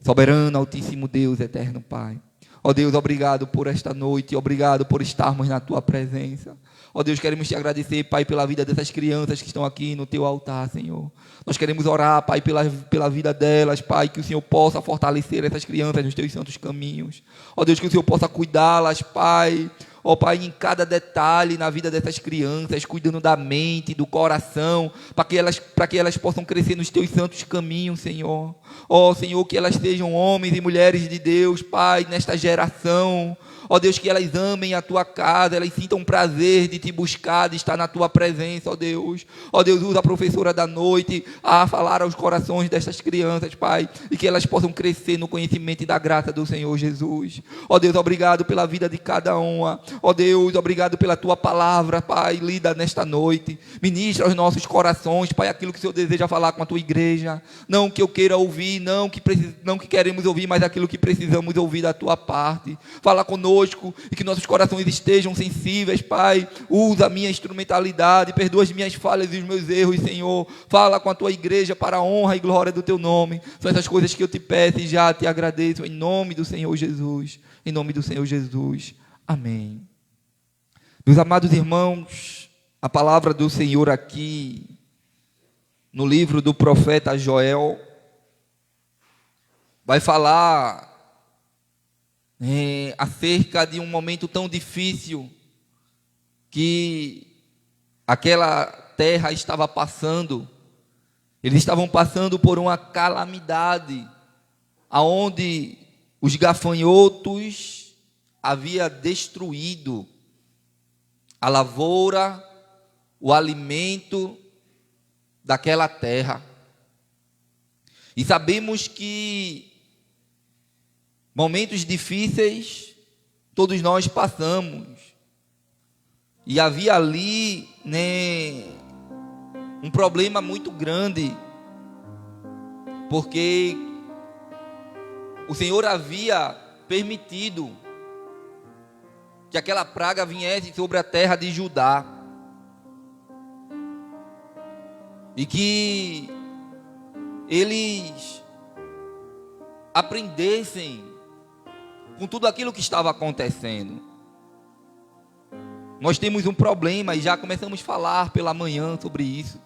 Soberano, altíssimo Deus, eterno Pai. Ó Deus, obrigado por esta noite, obrigado por estarmos na Tua presença. Ó Deus, queremos Te agradecer, Pai, pela vida dessas crianças que estão aqui no Teu altar, Senhor. Nós queremos orar, Pai, pela vida delas, Pai, que o Senhor possa fortalecer essas crianças nos Teus santos caminhos. Ó Deus, que o Senhor possa cuidá-las, Pai. Ó Pai, em cada detalhe na vida dessas crianças, cuidando da mente, do coração, para que elas possam crescer nos Teus santos caminhos, Senhor. Ó Senhor, que elas sejam homens e mulheres de Deus, Pai, nesta geração. Ó Deus, que elas amem a Tua casa, elas sintam prazer de Te buscar, de estar na Tua presença, ó Deus. Ó Deus, usa a professora da noite a falar aos corações dessas crianças, Pai, e que elas possam crescer no conhecimento e da graça do Senhor Jesus. Ó Deus, obrigado pela vida de cada uma. Ó Deus, obrigado pela Tua palavra, Pai, lida nesta noite. Ministra aos nossos corações, Pai, aquilo que o Senhor deseja falar com a Tua igreja. Não que eu queira ouvir, não que queremos ouvir, mas aquilo que precisamos ouvir da Tua parte. Fala conosco e que nossos corações estejam sensíveis, Pai. Usa a minha instrumentalidade, perdoa as minhas falhas e os meus erros, Senhor. Fala com a Tua igreja para a honra e glória do Teu nome. São essas coisas que eu Te peço e já Te agradeço, em nome do Senhor Jesus. Em nome do Senhor Jesus. Amém. Meus amados irmãos, a palavra do Senhor aqui, no livro do profeta Joel, vai falar acerca de um momento tão difícil que aquela terra estava passando. Eles estavam passando por uma calamidade, aonde os gafanhotos havia destruído a lavoura, o alimento daquela terra. E sabemos que momentos difíceis todos nós passamos. E havia ali, um problema muito grande, porque o Senhor havia permitido que aquela praga viesse sobre a terra de Judá, e que eles aprendessem com tudo aquilo que estava acontecendo. Nós temos um problema, e já começamos a falar pela manhã sobre isso,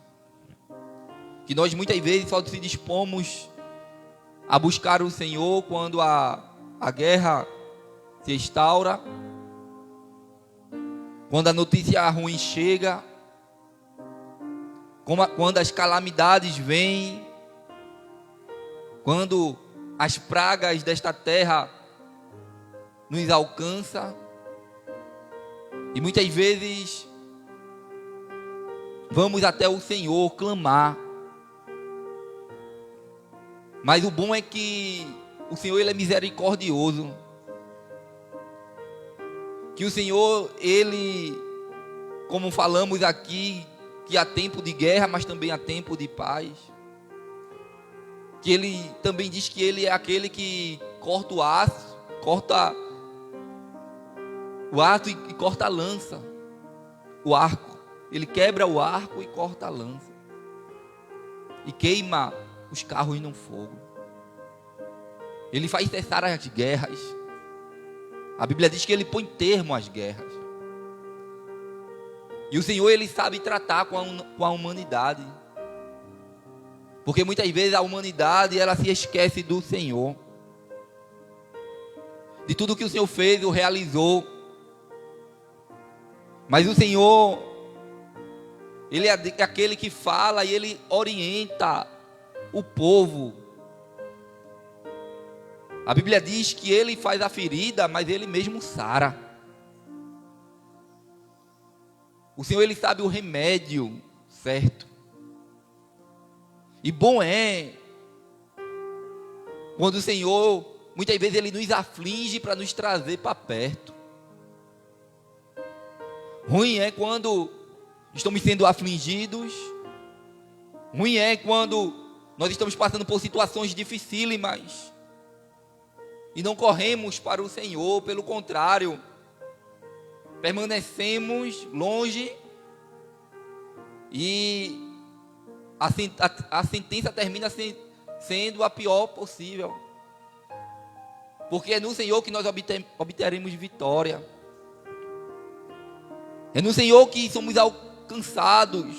que nós muitas vezes só se dispomos a buscar o Senhor quando a guerra se instaura, quando a notícia ruim chega, quando as calamidades vêm, quando as pragas desta terra nos alcançam. E muitas vezes vamos até o Senhor clamar. Mas o bom é que o Senhor, Ele é misericordioso. Que o Senhor, Ele, como falamos aqui, que há tempo de guerra, mas também há tempo de paz. Que Ele também diz que Ele é aquele que corta o aço, e corta a lança, o arco. Ele quebra o arco e corta a lança. E queima os carros no fogo. Ele faz cessar as guerras. A Bíblia diz que Ele põe termo às guerras. E o Senhor, Ele sabe tratar com a humanidade. Porque muitas vezes a humanidade, ela se esquece do Senhor. De tudo que o Senhor fez ou realizou. Mas o Senhor, Ele é aquele que fala e Ele orienta o povo. A Bíblia diz que Ele faz a ferida, mas Ele mesmo sara. O Senhor, Ele sabe o remédio certo. E bom é quando o Senhor, muitas vezes Ele nos aflige para nos trazer para perto. Ruim é quando estamos sendo afligidos. Ruim é quando nós estamos passando por situações dificílimas e não corremos para o Senhor. Pelo contrário, permanecemos longe e a sentença termina sendo a pior possível. Porque é no Senhor que nós obteremos vitória. É no Senhor que somos alcançados.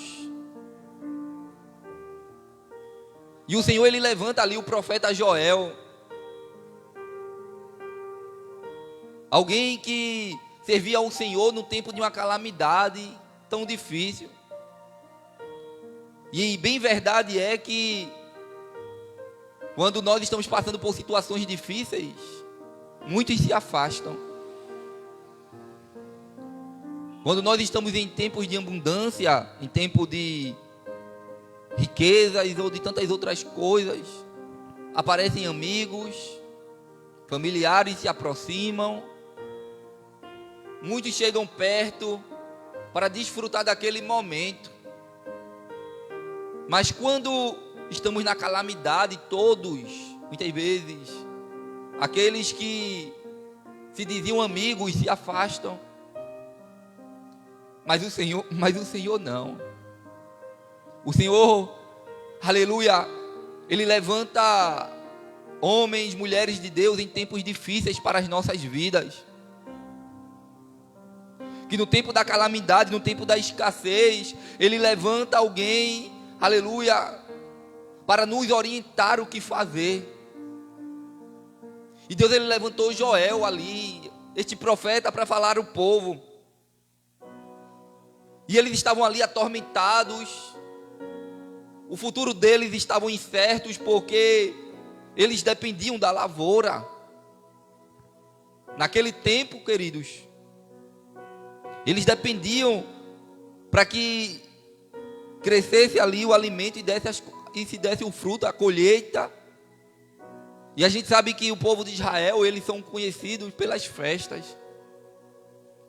E o Senhor, Ele levanta ali o profeta Joel. Alguém que servia ao Senhor no tempo de uma calamidade tão difícil. E bem verdade é que quando nós estamos passando por situações difíceis, muitos se afastam. Quando nós estamos em tempos de abundância, em tempo de riquezas ou de tantas outras coisas, aparecem amigos, familiares se aproximam, muitos chegam perto para desfrutar daquele momento. Mas quando estamos na calamidade, todos, muitas vezes, aqueles que se diziam amigos se afastam. Mas o Senhor não. O Senhor, aleluia, Ele levanta homens, mulheres de Deus em tempos difíceis para as nossas vidas. Que no tempo da calamidade, no tempo da escassez, Ele levanta alguém, aleluia, para nos orientar o que fazer. E Deus, Ele levantou Joel ali, este profeta, para falar ao povo. E eles estavam ali atormentados. O futuro deles estava incerto, porque eles dependiam da lavoura. Naquele tempo, queridos, eles dependiam para que crescesse ali o alimento e se desse o fruto, a colheita. E a gente sabe que o povo de Israel, eles são conhecidos pelas festas.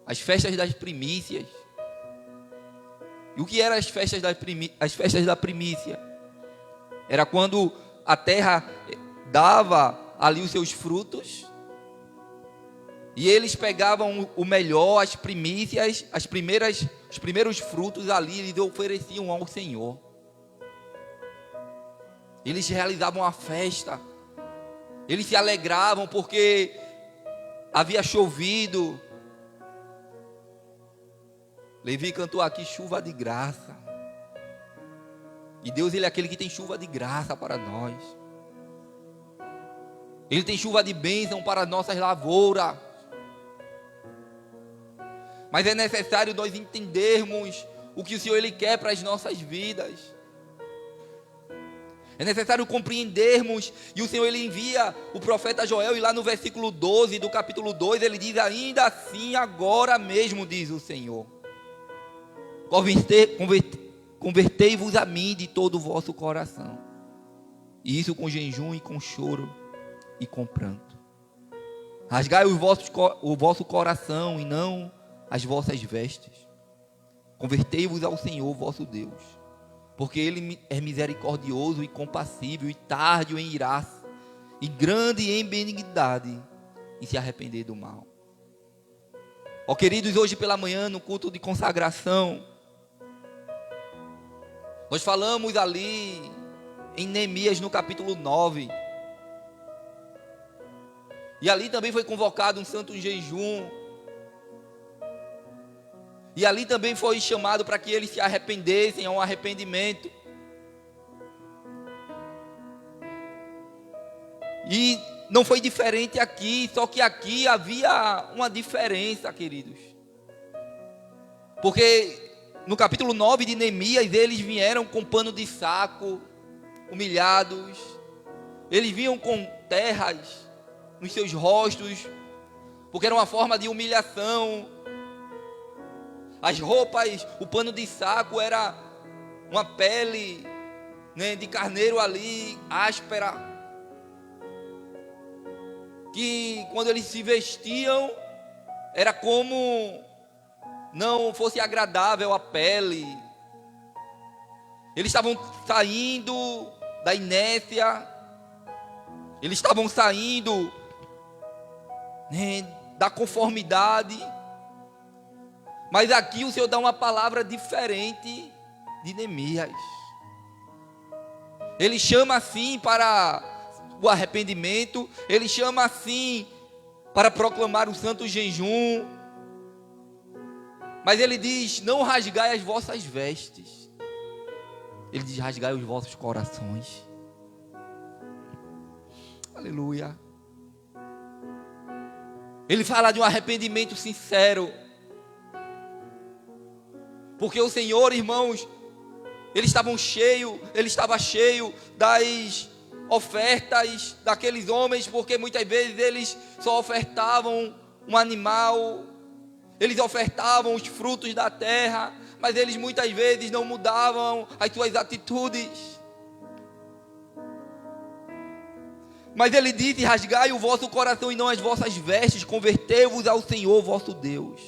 As festas das primícias. E o que eram as festas da primícia? Era quando a terra dava ali os seus frutos. E eles pegavam o melhor, as primícias, os primeiros frutos ali, eles ofereciam ao Senhor. Eles realizavam a festa. Eles se alegravam porque havia chovido. Levi cantou aqui chuva de graça. E Deus, Ele é aquele que tem chuva de graça para nós. Ele tem chuva de bênção para as nossas lavouras. Mas é necessário nós entendermos o que o Senhor Ele quer para as nossas vidas. É necessário compreendermos, e o Senhor Ele envia o profeta Joel, e lá no versículo 12 do capítulo 2, ele diz: ainda assim agora mesmo, diz o Senhor, convertei-vos a mim de todo o vosso coração, e isso com jejum e com choro e com pranto. Rasgai o vosso coração e não as vossas vestes. Convertei-vos ao Senhor vosso Deus, porque Ele é misericordioso e compassível, e tardio em irar-se, e grande em benignidade, em se arrepender do mal. Ó queridos, hoje pela manhã, no culto de consagração, nós falamos ali em Neemias, no capítulo 9. E ali também foi convocado um santo jejum. E ali também foi chamado para que eles se arrependessem, a um arrependimento. E não foi diferente aqui, só que aqui havia uma diferença, queridos. Porque no capítulo 9 de Neemias, eles vieram com pano de saco, humilhados. Eles vinham com terras nos seus rostos, porque era uma forma de humilhação. As roupas, o pano de saco era uma pele, né, de carneiro ali, áspera, que quando eles se vestiam, era como não fosse agradável a pele. Eles estavam saindo da inércia, eles estavam saindo, né, da conformidade. Mas aqui o Senhor dá uma palavra diferente de Neemias. Ele chama assim para o arrependimento. Ele chama assim para proclamar o santo jejum. Mas ele diz: não rasgai as vossas vestes. Ele diz: rasgai os vossos corações. Aleluia. Ele fala de um arrependimento sincero. Porque o Senhor, irmãos, ele estava cheio das ofertas daqueles homens, porque muitas vezes eles só ofertavam um animal, eles ofertavam os frutos da terra, mas eles muitas vezes não mudavam as suas atitudes. Mas ele disse: rasgai o vosso coração e não as vossas vestes, convertei-vos ao Senhor vosso Deus,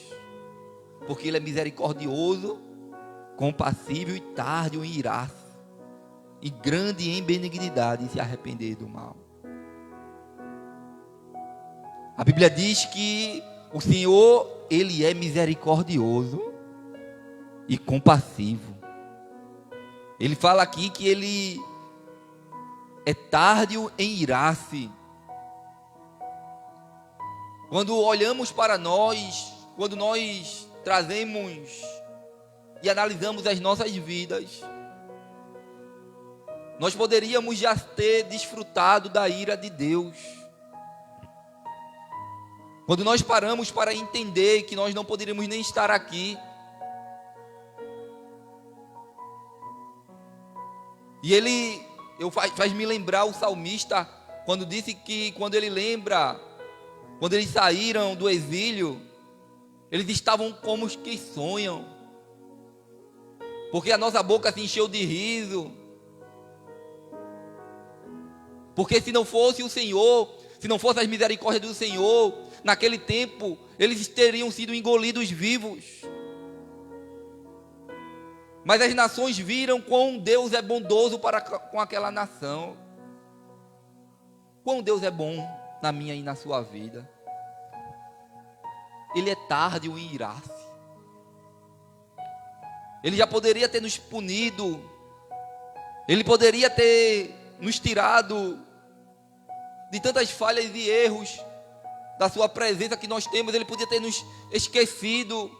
porque Ele é misericordioso, compassível e tardio em irar-se, e grande em benignidade, em se arrepender do mal. A Bíblia diz que o Senhor, Ele é misericordioso e compassivo. Ele fala aqui que Ele é tardio em irar-se. Quando olhamos para nós, quando nós trazemos e analisamos as nossas vidas, nós poderíamos já ter desfrutado da ira de Deus. Quando nós paramos para entender que nós não poderíamos nem estar aqui, e faz me lembrar o salmista, quando disse que quando eles saíram do exílio, eles estavam como os que sonham. porque a nossa boca se encheu de riso. Porque se não fosse o Senhor, se não fosse as misericórdias do Senhor, naquele tempo, eles teriam sido engolidos vivos. Mas as nações viram quão Deus é bondoso para com aquela nação. Quão Deus é bom na minha e na sua vida. Ele é tardio em irar-se. Ele já poderia ter nos punido. Ele poderia ter nos tirado de tantas falhas e erros da sua presença que nós temos. Ele podia ter nos esquecido.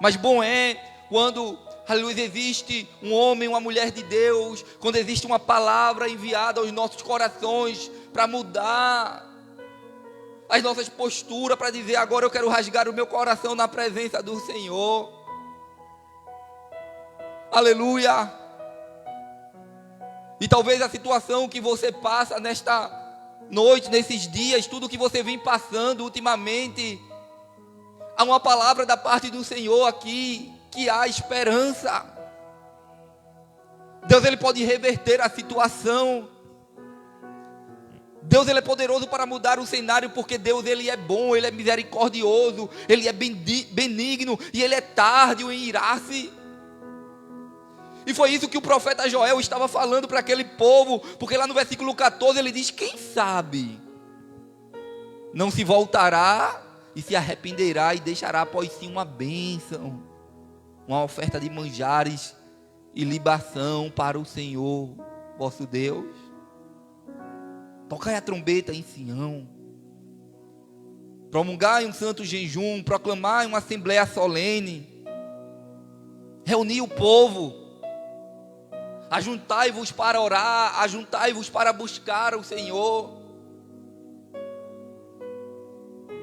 Mas bom é quando, aleluia, existe um homem, uma mulher de Deus, quando existe uma palavra enviada aos nossos corações para mudar as nossas posturas, para dizer: agora eu quero rasgar o meu coração na presença do Senhor. Aleluia. E talvez a situação que você passa nesta noite, nesses dias, tudo que você vem passando ultimamente, há uma palavra da parte do Senhor aqui, que há esperança. Deus, Ele pode reverter a situação. Deus, Ele é poderoso para mudar o cenário, porque Deus, Ele é bom, Ele é misericordioso, Ele é benigno e Ele é tardio em irar-se. E foi isso que o profeta Joel estava falando para aquele povo, porque lá no versículo 14 ele diz: quem sabe não se voltará e se arrependerá e deixará após si uma bênção, uma oferta de manjares e libação para o Senhor vosso Deus. Tocai a trombeta em Sião, promulgai um santo jejum, proclamai uma assembleia solene, reuni o povo, ajuntai-vos para orar, ajuntai-vos para buscar o Senhor.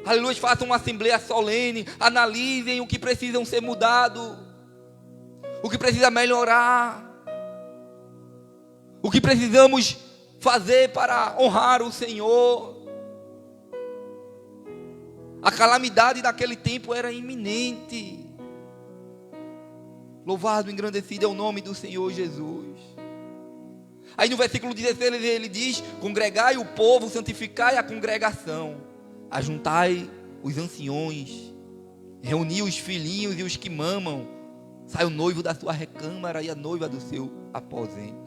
Aleluia, façam uma assembleia solene, analisem o que precisam ser mudado, o que precisa melhorar, o que precisamos fazer para honrar o Senhor. A calamidade daquele tempo era iminente. Louvado, engrandecido é o nome do Senhor Jesus. Aí no versículo 16 ele diz: congregai o povo, santificai a congregação, ajuntai os anciões, reuni os filhinhos e os que mamam, sai o noivo da sua recâmara e a noiva do seu aposento.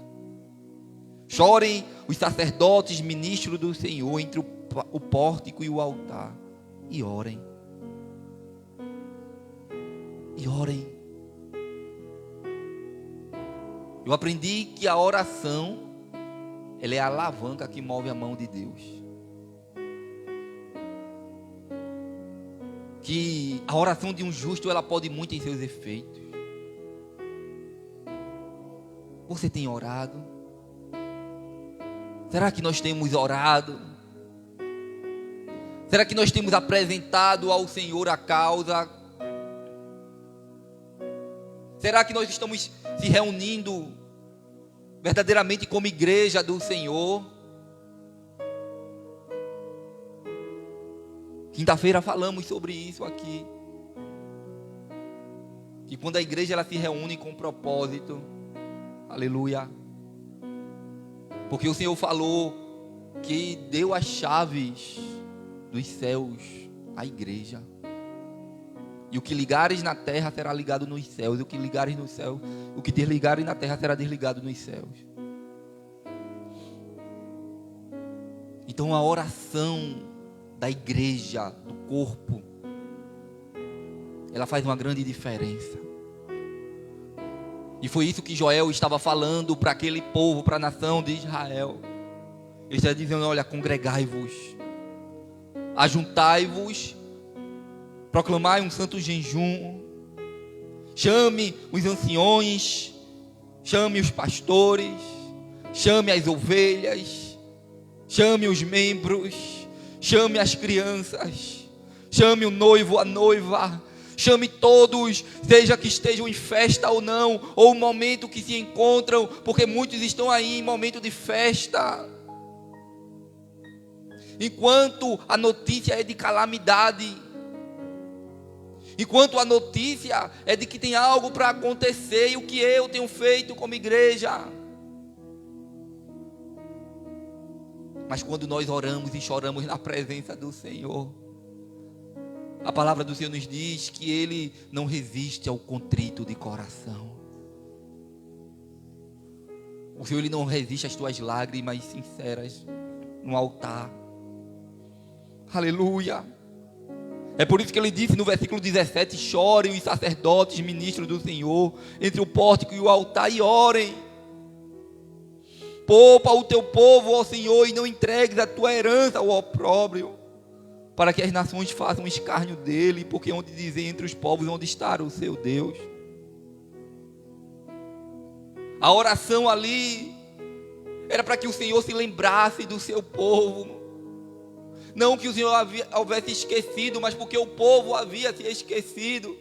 Chorem os sacerdotes, ministros do Senhor, entre o pórtico e o altar, e orem. E orem. Eu aprendi que a oração, ela é a alavanca que move a mão de Deus. Que a oração de um justo, ela pode muito em seus efeitos. Você tem orado? Será que nós temos orado? Será que nós temos apresentado ao Senhor a causa? Será que nós estamos se reunindo verdadeiramente como igreja do Senhor? Quinta-feira falamos sobre isso aqui. Que quando a igreja ela se reúne com propósito, aleluia. Porque o Senhor falou que deu as chaves dos céus à igreja. E o que ligares na terra será ligado nos céus. E o que ligares no céu, o que desligares na terra será desligado nos céus. Então a oração da igreja, do corpo, ela faz uma grande diferença. E foi isso que Joel estava falando para aquele povo, para a nação de Israel. Ele está dizendo: olha, congregai-vos, ajuntai-vos, proclamai um santo jejum, chame os anciões, chame os pastores, chame as ovelhas, chame os membros, chame as crianças, chame o noivo, a noiva, chame todos, seja que estejam em festa ou não, ou o momento que se encontram, porque muitos estão aí em momento de festa. Enquanto a notícia é de calamidade, Enquanto a notícia é de que tem algo para acontecer, e o que eu tenho feito como igreja. Mas quando nós oramos e choramos na presença do Senhor, a palavra do Senhor nos diz que Ele não resiste ao contrito de coração. O Senhor, Ele não resiste às tuas lágrimas sinceras no altar. Aleluia. É por isso que Ele disse no versículo 17: chorem os sacerdotes, ministros do Senhor, entre o pórtico e o altar, e orem. Poupa o teu povo, ó Senhor, e não entregues a tua herança ao opróbrio, para que as nações façam escárnio dele, porque onde dizer entre os povos onde está o seu Deus. A oração ali era para que o Senhor se lembrasse do seu povo. Não que o Senhor houvesse esquecido, mas porque o povo havia se esquecido.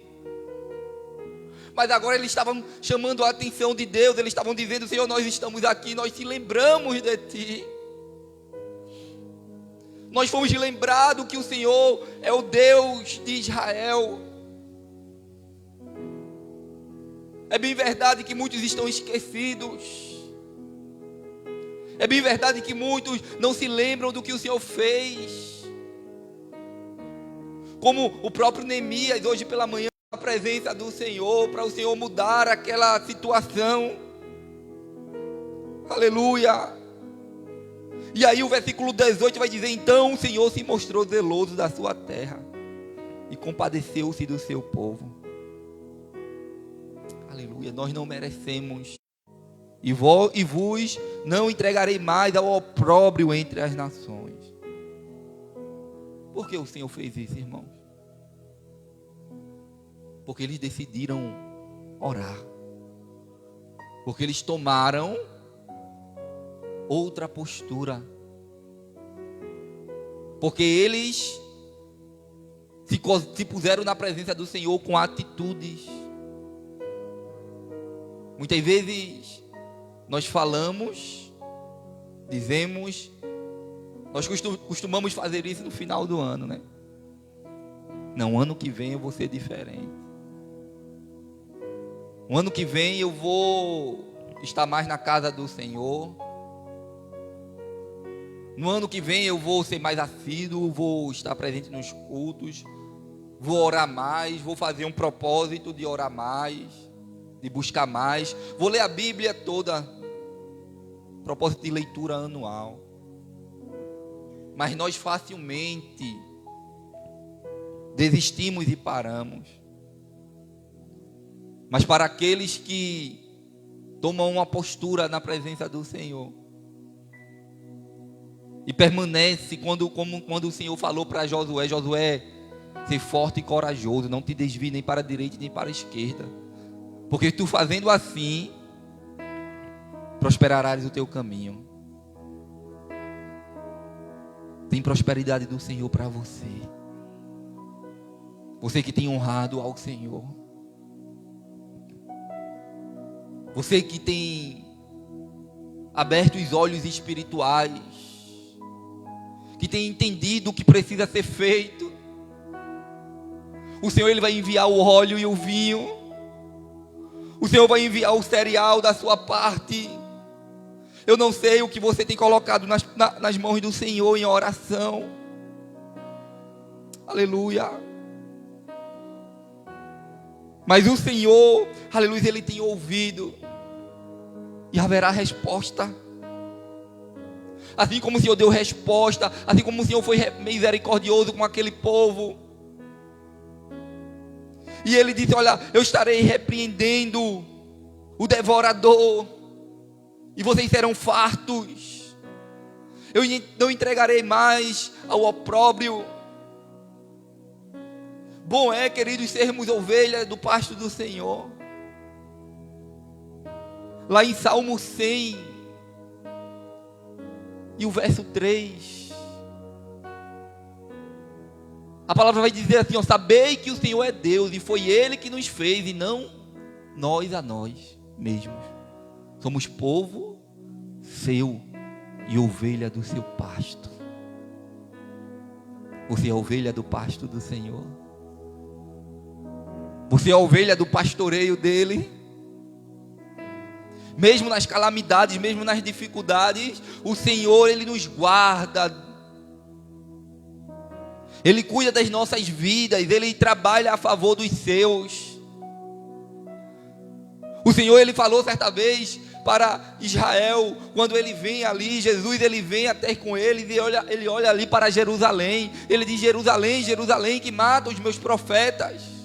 Mas agora eles estavam chamando a atenção de Deus. Eles estavam dizendo: Senhor, nós estamos aqui, nós te lembramos de Ti. Nós fomos lembrados que o Senhor é o Deus de Israel. É bem verdade que muitos estão esquecidos. É bem verdade que muitos não se lembram do que o Senhor fez. Como o próprio Neemias, hoje pela manhã, a presença do Senhor, para o Senhor mudar aquela situação. Aleluia. E aí o versículo 18 vai dizer: então o Senhor se mostrou zeloso da sua terra e compadeceu-se do seu povo. Aleluia. Nós não merecemos, e vos não entregarei mais ao opróbrio entre as nações. Por que o Senhor fez isso, irmãos? Porque eles decidiram orar. Porque eles tomaram outra postura. Porque eles se puseram na presença do Senhor com atitudes. Muitas vezes nós falamos, dizemos, nós costumamos fazer isso no final do ano, né? Não, ano que vem eu vou ser diferente. O ano que vem eu vou estar mais na casa do Senhor. No ano que vem eu vou ser mais assíduo, vou estar presente nos cultos, vou orar mais, vou fazer um propósito de orar mais, de buscar mais, vou ler a Bíblia toda, propósito de leitura anual. Mas nós facilmente desistimos e paramos. Mas para aqueles que tomam uma postura na presença do Senhor e permanece, quando o Senhor falou para Josué: Josué, ser forte e corajoso, não te desvie nem para a direita nem para a esquerda, porque tu fazendo assim prosperarás o teu caminho. Tem prosperidade do Senhor para você. Você que tem honrado ao Senhor. Você que tem aberto os olhos espirituais, que tem entendido o que precisa ser feito. O Senhor, Ele vai enviar o óleo e o vinho. O Senhor vai enviar o cereal da sua parte. Eu não sei o que você tem colocado nas mãos do Senhor em oração. Aleluia. Mas o Senhor, aleluia, Ele tem ouvido. E haverá resposta. Assim como o Senhor deu resposta, assim como o Senhor foi misericordioso com aquele povo. E Ele disse: olha, eu estarei repreendendo o devorador, e vocês serão fartos. Eu não entregarei mais ao opróbrio. Bom é, queridos, sermos ovelhas do pasto do Senhor. Lá em Salmo 100, e o verso 3, a palavra vai dizer assim: ó, sabei que o Senhor é Deus, e foi Ele que nos fez, e não nós a nós mesmos. Somos povo seu e ovelha do seu pasto. Você é ovelha do pasto do Senhor. Você é a ovelha do pastoreio dele. Mesmo nas calamidades, mesmo nas dificuldades, o Senhor, Ele nos guarda. Ele cuida das nossas vidas, Ele trabalha a favor dos seus. O Senhor, Ele falou certa vez para Israel, quando Ele vem ali, Jesus, Ele vem até com eles, e Ele olha ali para Jerusalém. Ele diz: Jerusalém, Jerusalém, que mata os meus profetas.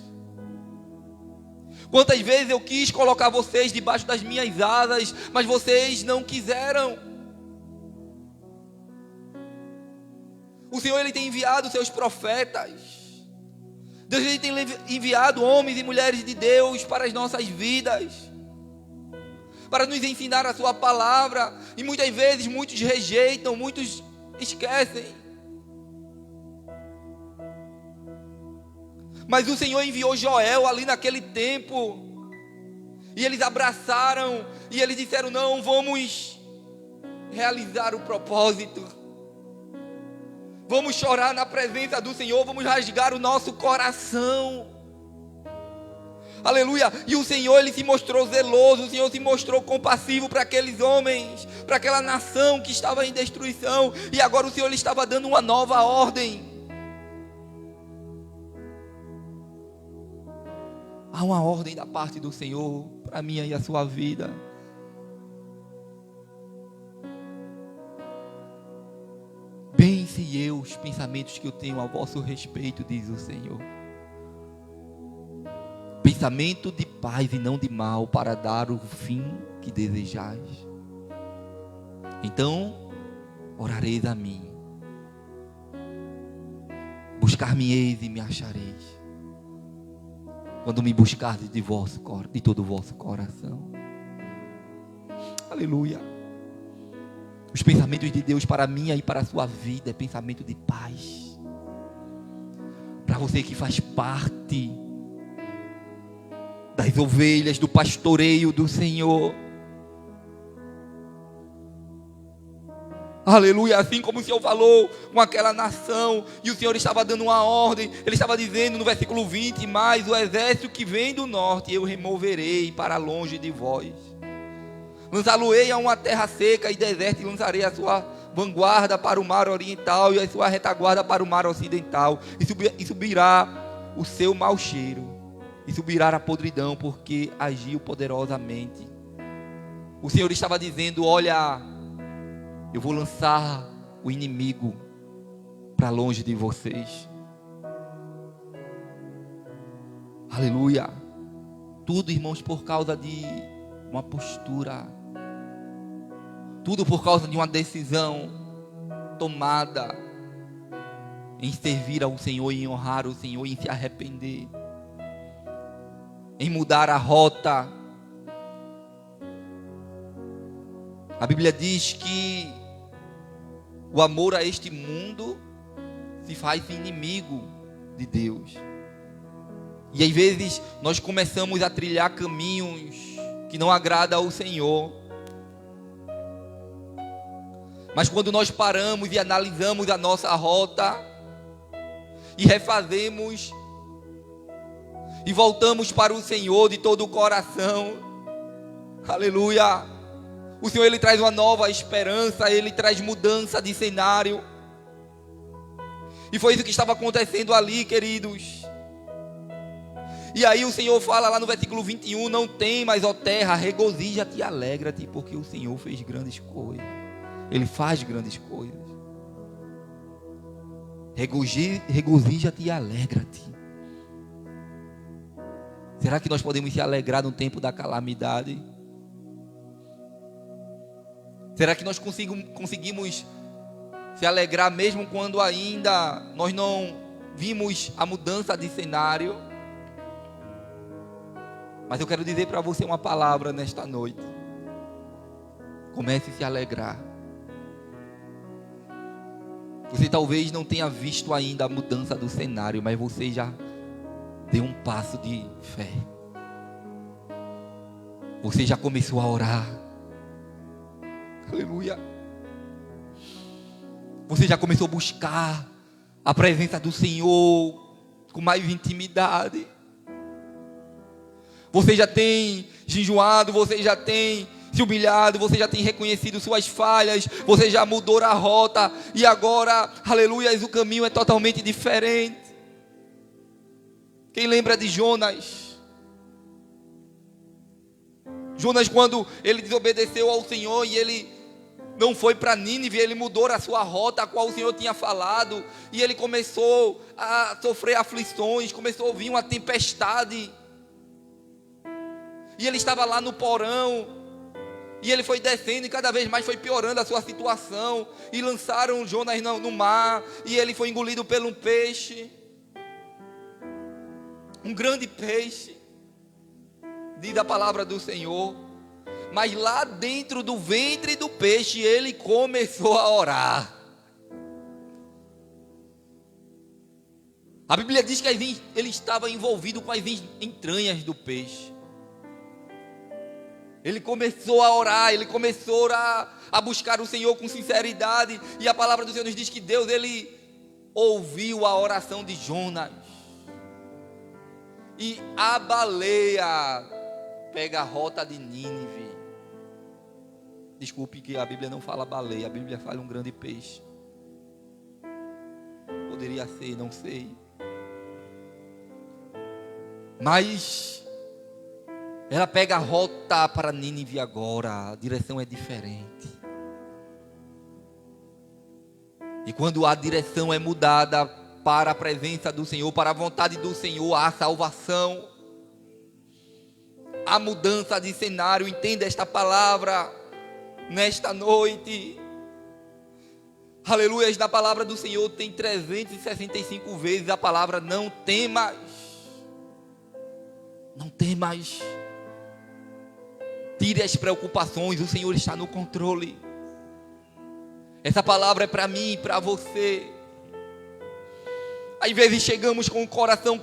Quantas vezes eu quis colocar vocês debaixo das minhas asas, mas vocês não quiseram. O Senhor, Ele tem enviado seus profetas. Deus, Ele tem enviado homens e mulheres de Deus para as nossas vidas, para nos ensinar a sua palavra. E muitas vezes muitos rejeitam, muitos esquecem. Mas o Senhor enviou Joel ali naquele tempo, e eles abraçaram, e eles disseram: não, vamos realizar o propósito, vamos chorar na presença do Senhor, vamos rasgar o nosso coração. Aleluia. E o Senhor, Ele se mostrou zeloso, o Senhor se mostrou compassivo para aqueles homens, para aquela nação que estava em destruição. E agora o Senhor, Ele estava dando uma nova ordem. Há uma ordem da parte do Senhor para a minha e a sua vida. Bem sei eu os pensamentos que eu tenho a vosso respeito, diz o Senhor. Pensamento de paz e não de mal, para dar o fim que desejais. Então, orareis a mim. Buscar-me-eis e me achareis, quando me buscardes de todo o vosso coração. Aleluia. Os pensamentos de Deus para a minha e para a sua vida é pensamento de paz. Para você que faz parte das ovelhas do pastoreio do Senhor. Aleluia. Assim como o Senhor falou com aquela nação, e o Senhor estava dando uma ordem, Ele estava dizendo no versículo 20: mas o exército que vem do norte eu removerei para longe de vós. Lançá-lo-ei a uma terra seca e deserta, e lançarei a sua vanguarda para o mar oriental e a sua retaguarda para o mar ocidental. E subirá o seu mau cheiro, e subirá a podridão, porque agiu poderosamente. O Senhor estava dizendo: olha, eu vou lançar o inimigo para longe de vocês. Aleluia. Tudo, irmãos, por causa de uma postura. Tudo por causa de uma decisão tomada em servir ao Senhor, em honrar o Senhor, em se arrepender, em mudar a rota. A Bíblia diz que o amor a este mundo se faz inimigo de Deus. E às vezes nós começamos a trilhar caminhos que não agradam ao Senhor. Mas quando nós paramos e analisamos a nossa rota, e refazemos, e voltamos para o Senhor de todo o coração, aleluia, o Senhor, Ele traz uma nova esperança, Ele traz mudança de cenário. E foi isso que estava acontecendo ali, queridos. E aí o Senhor fala lá no versículo 21, não temas, ó terra, regozija-te e alegra-te, porque o Senhor fez grandes coisas. Ele faz grandes coisas. Regozija-te e alegra-te. Será que nós podemos se alegrar no tempo da calamidade? Será que nós conseguimos se alegrar mesmo quando ainda nós não vimos a mudança de cenário? Mas eu quero dizer para você uma palavra nesta noite. Comece a se alegrar. Você talvez não tenha visto ainda a mudança do cenário, mas você já deu um passo de fé. Você já começou a orar. Aleluia. Você já começou a buscar a presença do Senhor com mais intimidade. Você já tem jejuado, você já tem se humilhado, você já tem reconhecido suas falhas, você já mudou a rota e agora, aleluia, o caminho é totalmente diferente. Quem lembra de Jonas? Jonas, quando ele desobedeceu ao Senhor e ele não foi para Nínive, ele mudou a sua rota, a qual o Senhor tinha falado, e ele começou a sofrer aflições, começou a ouvir uma tempestade, e ele estava lá no porão, e ele foi descendo e cada vez mais foi piorando a sua situação, e lançaram Jonas no mar, e ele foi engolido por um peixe, um grande peixe, diz a palavra do Senhor. Mas lá dentro do ventre do peixe ele começou a orar. A Bíblia diz que ele estava envolvido com as entranhas do peixe. Ele começou a orar, ele começou a buscar o Senhor com sinceridade. E a palavra do Senhor nos diz que Deus, ele ouviu a oração de Jonas. E a baleia pega a rota de Nínive. Desculpe que a Bíblia não fala baleia, a Bíblia fala um grande peixe. Poderia ser, não sei. Mas ela pega a rota para Nínive agora, a direção é diferente. E quando a direção é mudada para a presença do Senhor, para a vontade do Senhor, há salvação, há mudança de cenário. Entenda esta palavra nesta noite. Aleluia, na palavra do Senhor tem 365 vezes a palavra não temas. Não temas. Tire as preocupações, o Senhor está no controle. Essa palavra é para mim e para você. Às vezes chegamos com o coração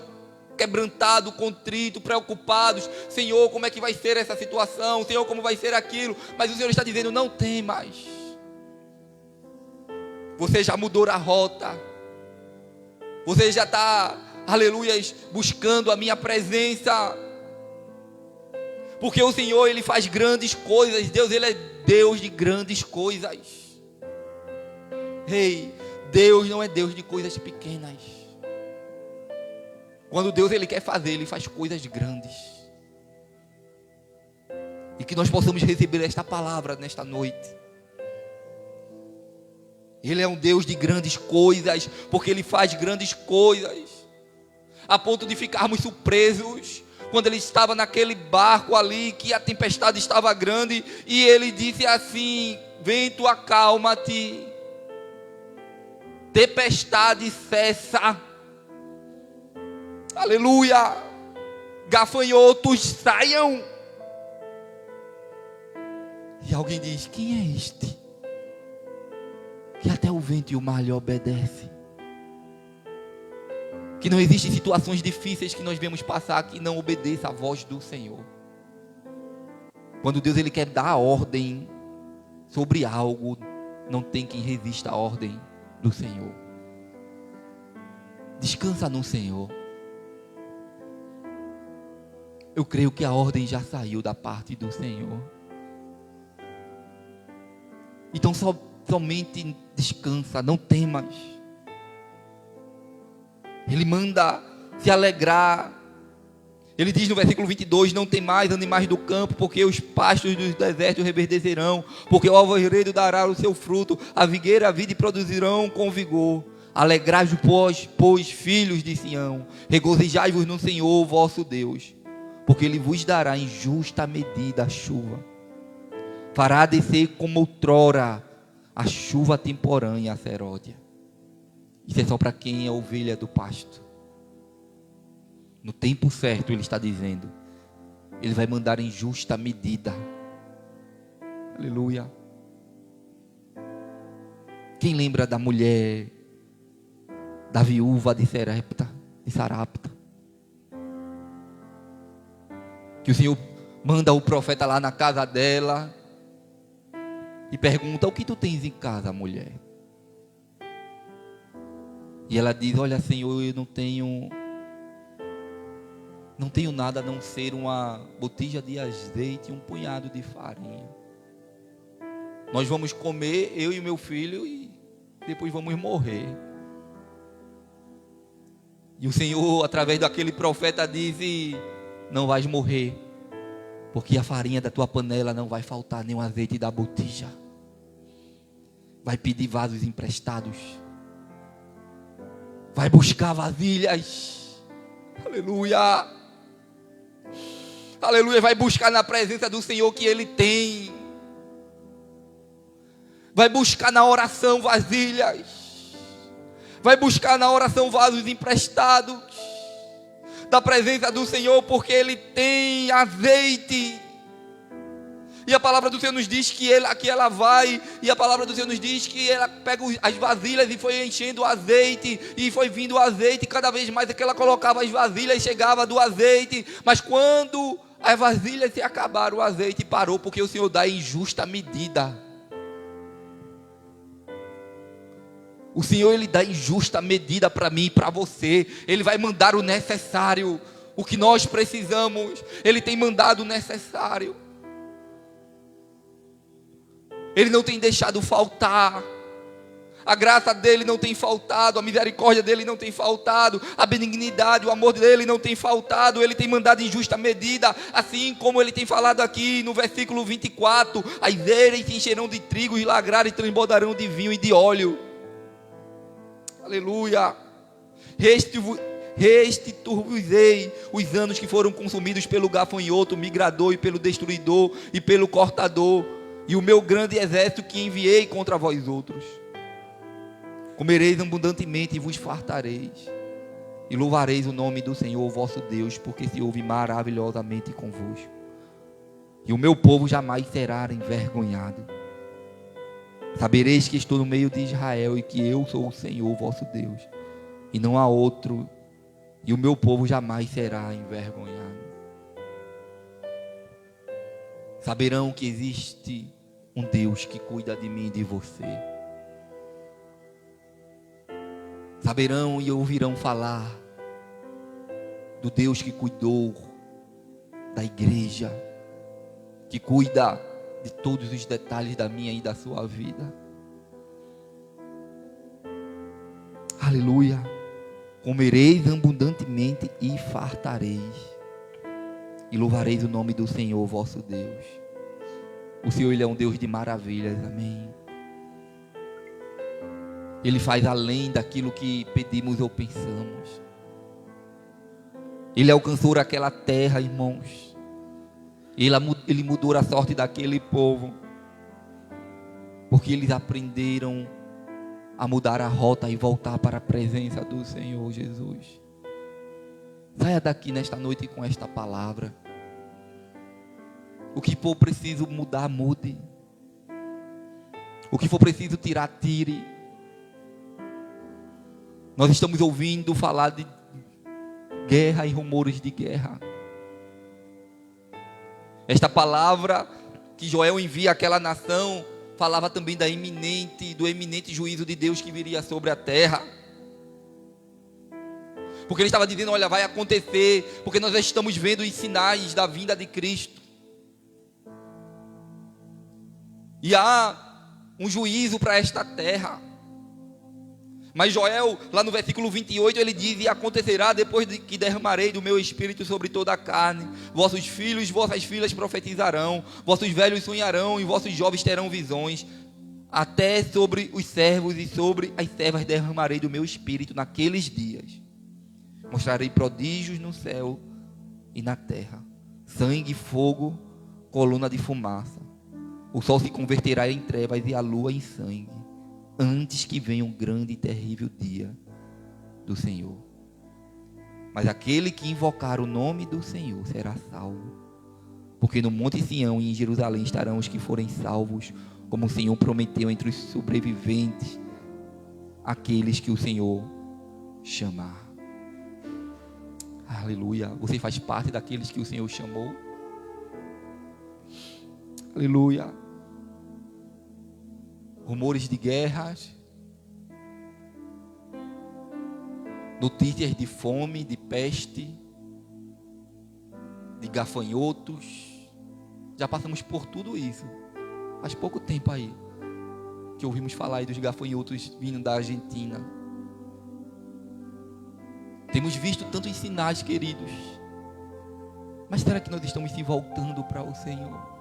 quebrantado, contrito, preocupados. Senhor, como é que vai ser essa situação? Senhor, como vai ser aquilo? Mas o Senhor está dizendo, não temas. Você já mudou a rota. Você já está, aleluias, buscando a minha presença. Porque o Senhor, Ele faz grandes coisas. Deus, Ele é Deus de grandes coisas. Ei, Deus não é Deus de coisas pequenas. Quando Deus, Ele quer fazer, Ele faz coisas grandes. E que nós possamos receber esta palavra nesta noite. Ele é um Deus de grandes coisas, porque Ele faz grandes coisas, a ponto de ficarmos surpresos, quando Ele estava naquele barco ali, que a tempestade estava grande, e Ele disse assim, vento, acalma-te, tempestade cessa, aleluia, gafanhotos saiam. E alguém diz, quem é este? Que até o vento e o mar lhe obedecem. Que não existem situações difíceis que nós vemos passar que não obedeça a voz do Senhor. Quando Deus, Ele quer dar ordem sobre algo, não tem quem resista à ordem do Senhor. Descansa no Senhor. Eu creio que a ordem já saiu da parte do Senhor. Então somente descansa, não temas. Ele manda se alegrar. Ele diz no versículo 22, não tem mais animais do campo, porque os pastos dos desertos reverdecerão, porque o alvoredo dará o seu fruto, a figueira, a vide produzirão com vigor. Alegrai-vos, pois, filhos de Sião, regozijai-vos no Senhor vosso Deus, porque Ele vos dará em justa medida a chuva. Fará descer como outrora a chuva temporânea, a seródia. Isso é só para quem é ovelha do pasto. No tempo certo, Ele está dizendo, Ele vai mandar em justa medida. Aleluia. Quem lembra da mulher, da viúva de Sarapta? Que o Senhor manda o profeta lá na casa dela e pergunta, o que tu tens em casa, mulher? E ela diz, olha, Senhor, eu não tenho Não tenho nada a não ser uma botija de azeite e um punhado de farinha. Nós vamos comer, eu e meu filho, e depois vamos morrer. E o Senhor, através daquele profeta, disse: não vais morrer, porque a farinha da tua panela não vai faltar, nem o azeite da botija. Vai pedir vasos emprestados, vai buscar vasilhas. Aleluia, aleluia. Vai buscar na presença do Senhor que Ele tem. Vai buscar na oração vasilhas, vai buscar na oração vasos emprestados da presença do Senhor, porque Ele tem azeite. E a palavra do Senhor nos diz que ela vai, e a palavra do Senhor nos diz que ela pega as vasilhas e foi enchendo o azeite, e foi vindo o azeite, cada vez mais é que ela colocava as vasilhas e chegava do azeite. Mas quando as vasilhas se acabaram, o azeite parou, porque o Senhor dá em justa medida. O Senhor, Ele dá em justa medida para mim e para você. Ele vai mandar o necessário, o que nós precisamos. Ele tem mandado o necessário. Ele não tem deixado faltar. A graça dele não tem faltado, a misericórdia dele não tem faltado, a benignidade, o amor dele não tem faltado. Ele tem mandado em justa medida, assim como ele tem falado aqui no versículo 24: as eiras se encherão de trigo e lagrares transbordarão de vinho e de óleo. Aleluia. Restituir-vos-ei os anos que foram consumidos pelo gafanhoto, migrador, e pelo destruidor, e pelo cortador, e o meu grande exército que enviei contra vós outros. Comereis abundantemente e vos fartareis, e louvareis o nome do Senhor vosso Deus, porque se ouve maravilhosamente convosco. E o meu povo jamais será envergonhado. Sabereis que estou no meio de Israel, e que eu sou o Senhor vosso Deus, e não há outro, e o meu povo jamais será envergonhado. Saberão que existe um Deus que cuida de mim e de você. Saberão e ouvirão falar do Deus que cuidou da igreja, que cuida de todos os detalhes da minha e da sua vida. Aleluia. Comereis abundantemente e fartareis, e louvareis o nome do Senhor vosso Deus. O Senhor, Ele é um Deus de maravilhas, amém. Ele faz além daquilo que pedimos ou pensamos. Ele alcançou aquela terra, irmãos. Ele mudou a sorte daquele povo, porque eles aprenderam a mudar a rota e voltar para a presença do Senhor Jesus. Saia daqui nesta noite com esta palavra. O que for preciso mudar, mude. O que for preciso tirar, tire. Nós estamos ouvindo falar de guerra e rumores de guerra. Esta palavra que Joel envia àquela nação falava também do eminente juízo de Deus que viria sobre a terra. Porque ele estava dizendo: olha, vai acontecer, porque nós estamos vendo os sinais da vinda de Cristo. E há um juízo para esta terra. Mas Joel, lá no versículo 28, ele diz: e acontecerá depois de que derramarei do meu espírito sobre toda a carne, vossos filhos e vossas filhas profetizarão, vossos velhos sonharão e vossos jovens terão visões, até sobre os servos e sobre as servas derramarei do meu espírito naqueles dias. Mostrarei prodígios no céu e na terra, sangue, fogo, coluna de fumaça. O sol se converterá em trevas e a lua em sangue, antes que venha um grande e terrível dia do Senhor. Mas aquele que invocar o nome do Senhor será salvo. Porque no Monte Sião e em Jerusalém estarão os que forem salvos, como o Senhor prometeu entre os sobreviventes, aqueles que o Senhor chamar. Aleluia. Você faz parte daqueles que o Senhor chamou? Aleluia. Rumores de guerras, notícias de fome, de peste, de gafanhotos. Já passamos por tudo isso. Faz pouco tempo aí que ouvimos falar aí dos gafanhotos vindo da Argentina. Temos visto tantos sinais, queridos. Mas será que nós estamos se voltando para o Senhor?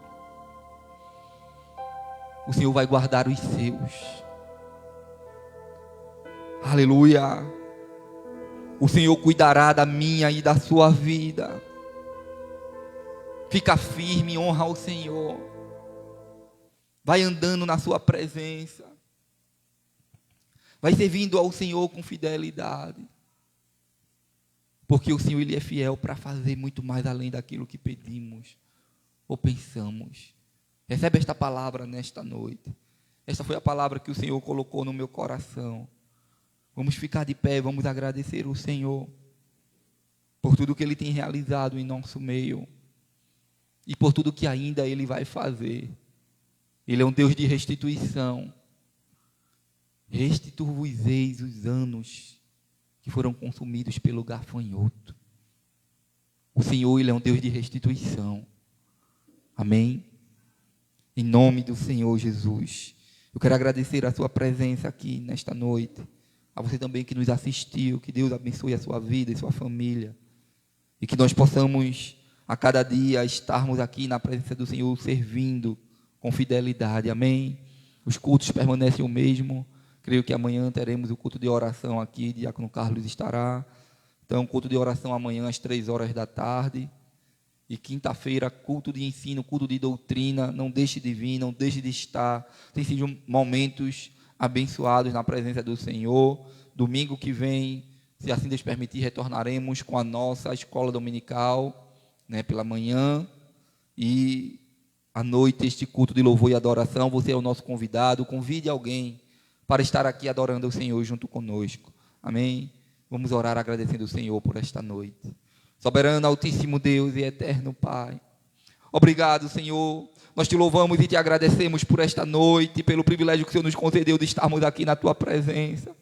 O Senhor vai guardar os seus. Aleluia. O Senhor cuidará da minha e da sua vida. Fica firme, honra ao Senhor. Vai andando na sua presença. Vai servindo ao Senhor com fidelidade. Porque o Senhor, Ele é fiel para fazer muito mais além daquilo que pedimos ou pensamos. Recebe esta palavra nesta noite. Esta foi a palavra que o Senhor colocou no meu coração. Vamos ficar de pé, vamos agradecer o Senhor por tudo que Ele tem realizado em nosso meio e por tudo que ainda Ele vai fazer. Ele é um Deus de restituição. Restitui-vos-eis os anos que foram consumidos pelo gafanhoto. O Senhor, Ele é um Deus de restituição. Amém? Em nome do Senhor Jesus. Eu quero agradecer a sua presença aqui nesta noite. A você também que nos assistiu. Que Deus abençoe a sua vida e sua família. E que nós possamos a cada dia estarmos aqui na presença do Senhor servindo com fidelidade. Amém? Os cultos permanecem o mesmo. Creio que amanhã teremos o culto de oração aqui. Diácono Carlos estará. Então, culto de oração amanhã às 3 horas da tarde. E quinta-feira, culto de ensino, culto de doutrina. Não deixe de vir, não deixe de estar. Tem sido momentos abençoados na presença do Senhor. Domingo que vem, se assim Deus permitir, retornaremos com a nossa escola dominical, pela manhã. E à noite, este culto de louvor e adoração. Você é o nosso convidado. Convide alguém para estar aqui adorando o Senhor junto conosco. Amém? Vamos orar agradecendo o Senhor por esta noite. Soberano, altíssimo Deus e eterno Pai. Obrigado, Senhor. Nós te louvamos e te agradecemos por esta noite, pelo privilégio que o Senhor nos concedeu de estarmos aqui na tua presença.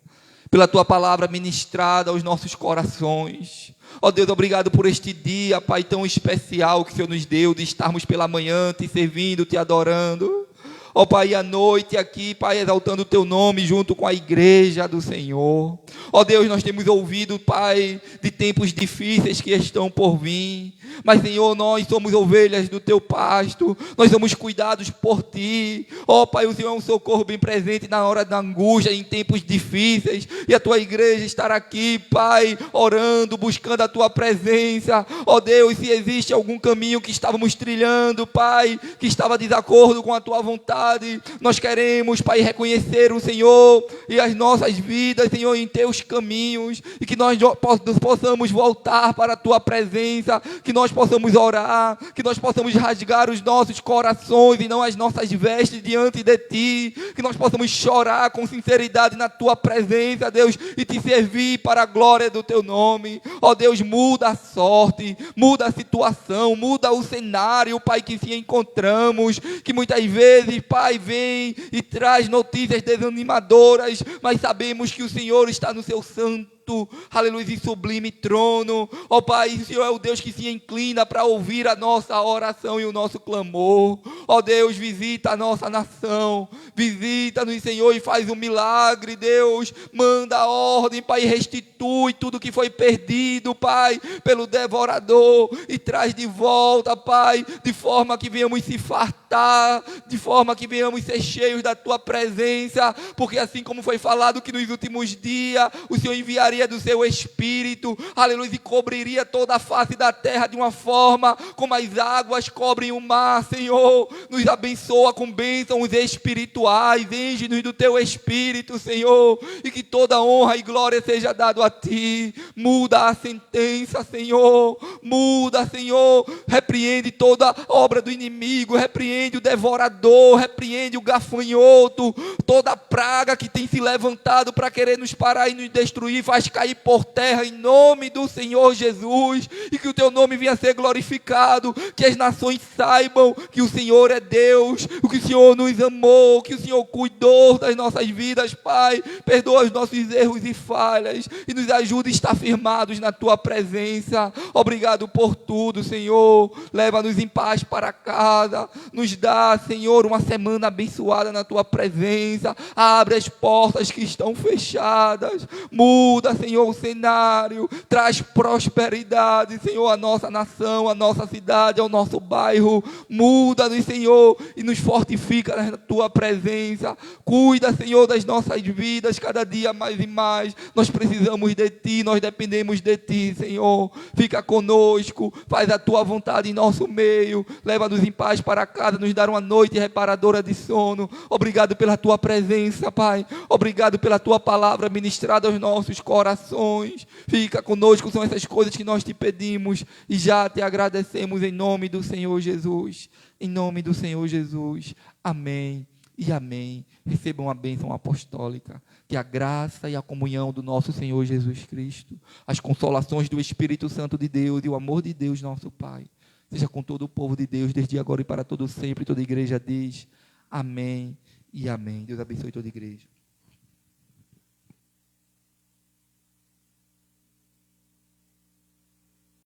Pela tua palavra ministrada aos nossos corações. Ó Deus, obrigado por este dia, Pai, tão especial que o Senhor nos deu, de estarmos pela manhã te servindo, te adorando. Ó Pai, à noite aqui, Pai, exaltando o teu nome junto com a igreja do Senhor. Ó Deus, nós temos ouvido, Pai, de tempos difíceis que estão por vir. Mas, Senhor, nós somos ovelhas do teu pasto. Nós somos cuidados por ti. Ó Pai, o Senhor é um socorro bem presente na hora da angústia, em tempos difíceis. E a tua igreja estará aqui, Pai, orando, buscando a tua presença. Ó Deus, se existe algum caminho que estávamos trilhando, Pai, que estava de desacordo com a tua vontade, nós queremos, Pai, reconhecer o Senhor e as nossas vidas, Senhor, em teus caminhos, e que nós possamos voltar para a tua presença, que nós possamos orar, que nós possamos rasgar os nossos corações e não as nossas vestes diante de ti, que nós possamos chorar com sinceridade na tua presença, Deus, e te servir para a glória do teu nome. Ó Deus, muda a sorte, muda a situação, muda o cenário, Pai, que se encontramos, que muitas vezes, Pai, vem e traz notícias desanimadoras, mas sabemos que o Senhor está no seu santo, aleluia, e sublime trono. Ó Pai, o Senhor é o Deus que se inclina para ouvir a nossa oração e o nosso clamor. Ó Deus, visita a nossa nação, visita-nos, Senhor, e faz um milagre, Deus. Manda a ordem, Pai, restitui tudo que foi perdido, Pai, pelo devorador, e traz de volta, Pai, de forma que venhamos se fartar, de forma que venhamos ser cheios da tua presença, porque assim como foi falado que nos últimos dias o Senhor enviaria do seu Espírito, aleluia, e cobriria toda a face da terra de uma forma como as águas cobrem o mar. Senhor, nos abençoa com bênçãos espirituais, enche-nos do teu Espírito, Senhor, e que toda honra e glória seja dado a ti. Muda a sentença, Senhor, muda, Senhor, repreende toda obra do inimigo, repreende o devorador, repreende o gafanhoto, toda praga que tem se levantado para querer nos parar e nos destruir, faz faz cair por terra em nome do Senhor Jesus, e que o teu nome venha a ser glorificado, que as nações saibam que o Senhor é Deus, que o Senhor nos amou, que o Senhor cuidou das nossas vidas, Pai. Perdoa os nossos erros e falhas e nos ajuda a estar firmados na tua presença. Obrigado por tudo, Senhor. Leva-nos em paz para casa, nos dá, Senhor, uma semana abençoada na tua presença. Abre as portas que estão fechadas, muda, Senhor, o cenário, traz prosperidade, Senhor, à nossa nação, à nossa cidade, ao nosso bairro. Muda-nos, Senhor, e nos fortifica na tua presença. Cuida, Senhor, das nossas vidas cada dia mais e mais. Nós precisamos de ti, nós dependemos de ti, Senhor. Fica conosco, faz a tua vontade em nosso meio, leva-nos em paz para casa, nos dar uma noite reparadora de sono. Obrigado pela tua presença, Pai. Obrigado pela tua palavra ministrada aos nossos corações. Fica conosco, são essas coisas que nós te pedimos e já te agradecemos em nome do Senhor Jesus. Em nome do Senhor Jesus. Amém e amém. Recebam a bênção apostólica. Que a graça e a comunhão do nosso Senhor Jesus Cristo, as consolações do Espírito Santo de Deus e o amor de Deus, nosso Pai, seja com todo o povo de Deus, desde agora e para todo sempre. Toda a igreja diz amém e amém. Deus abençoe toda a igreja.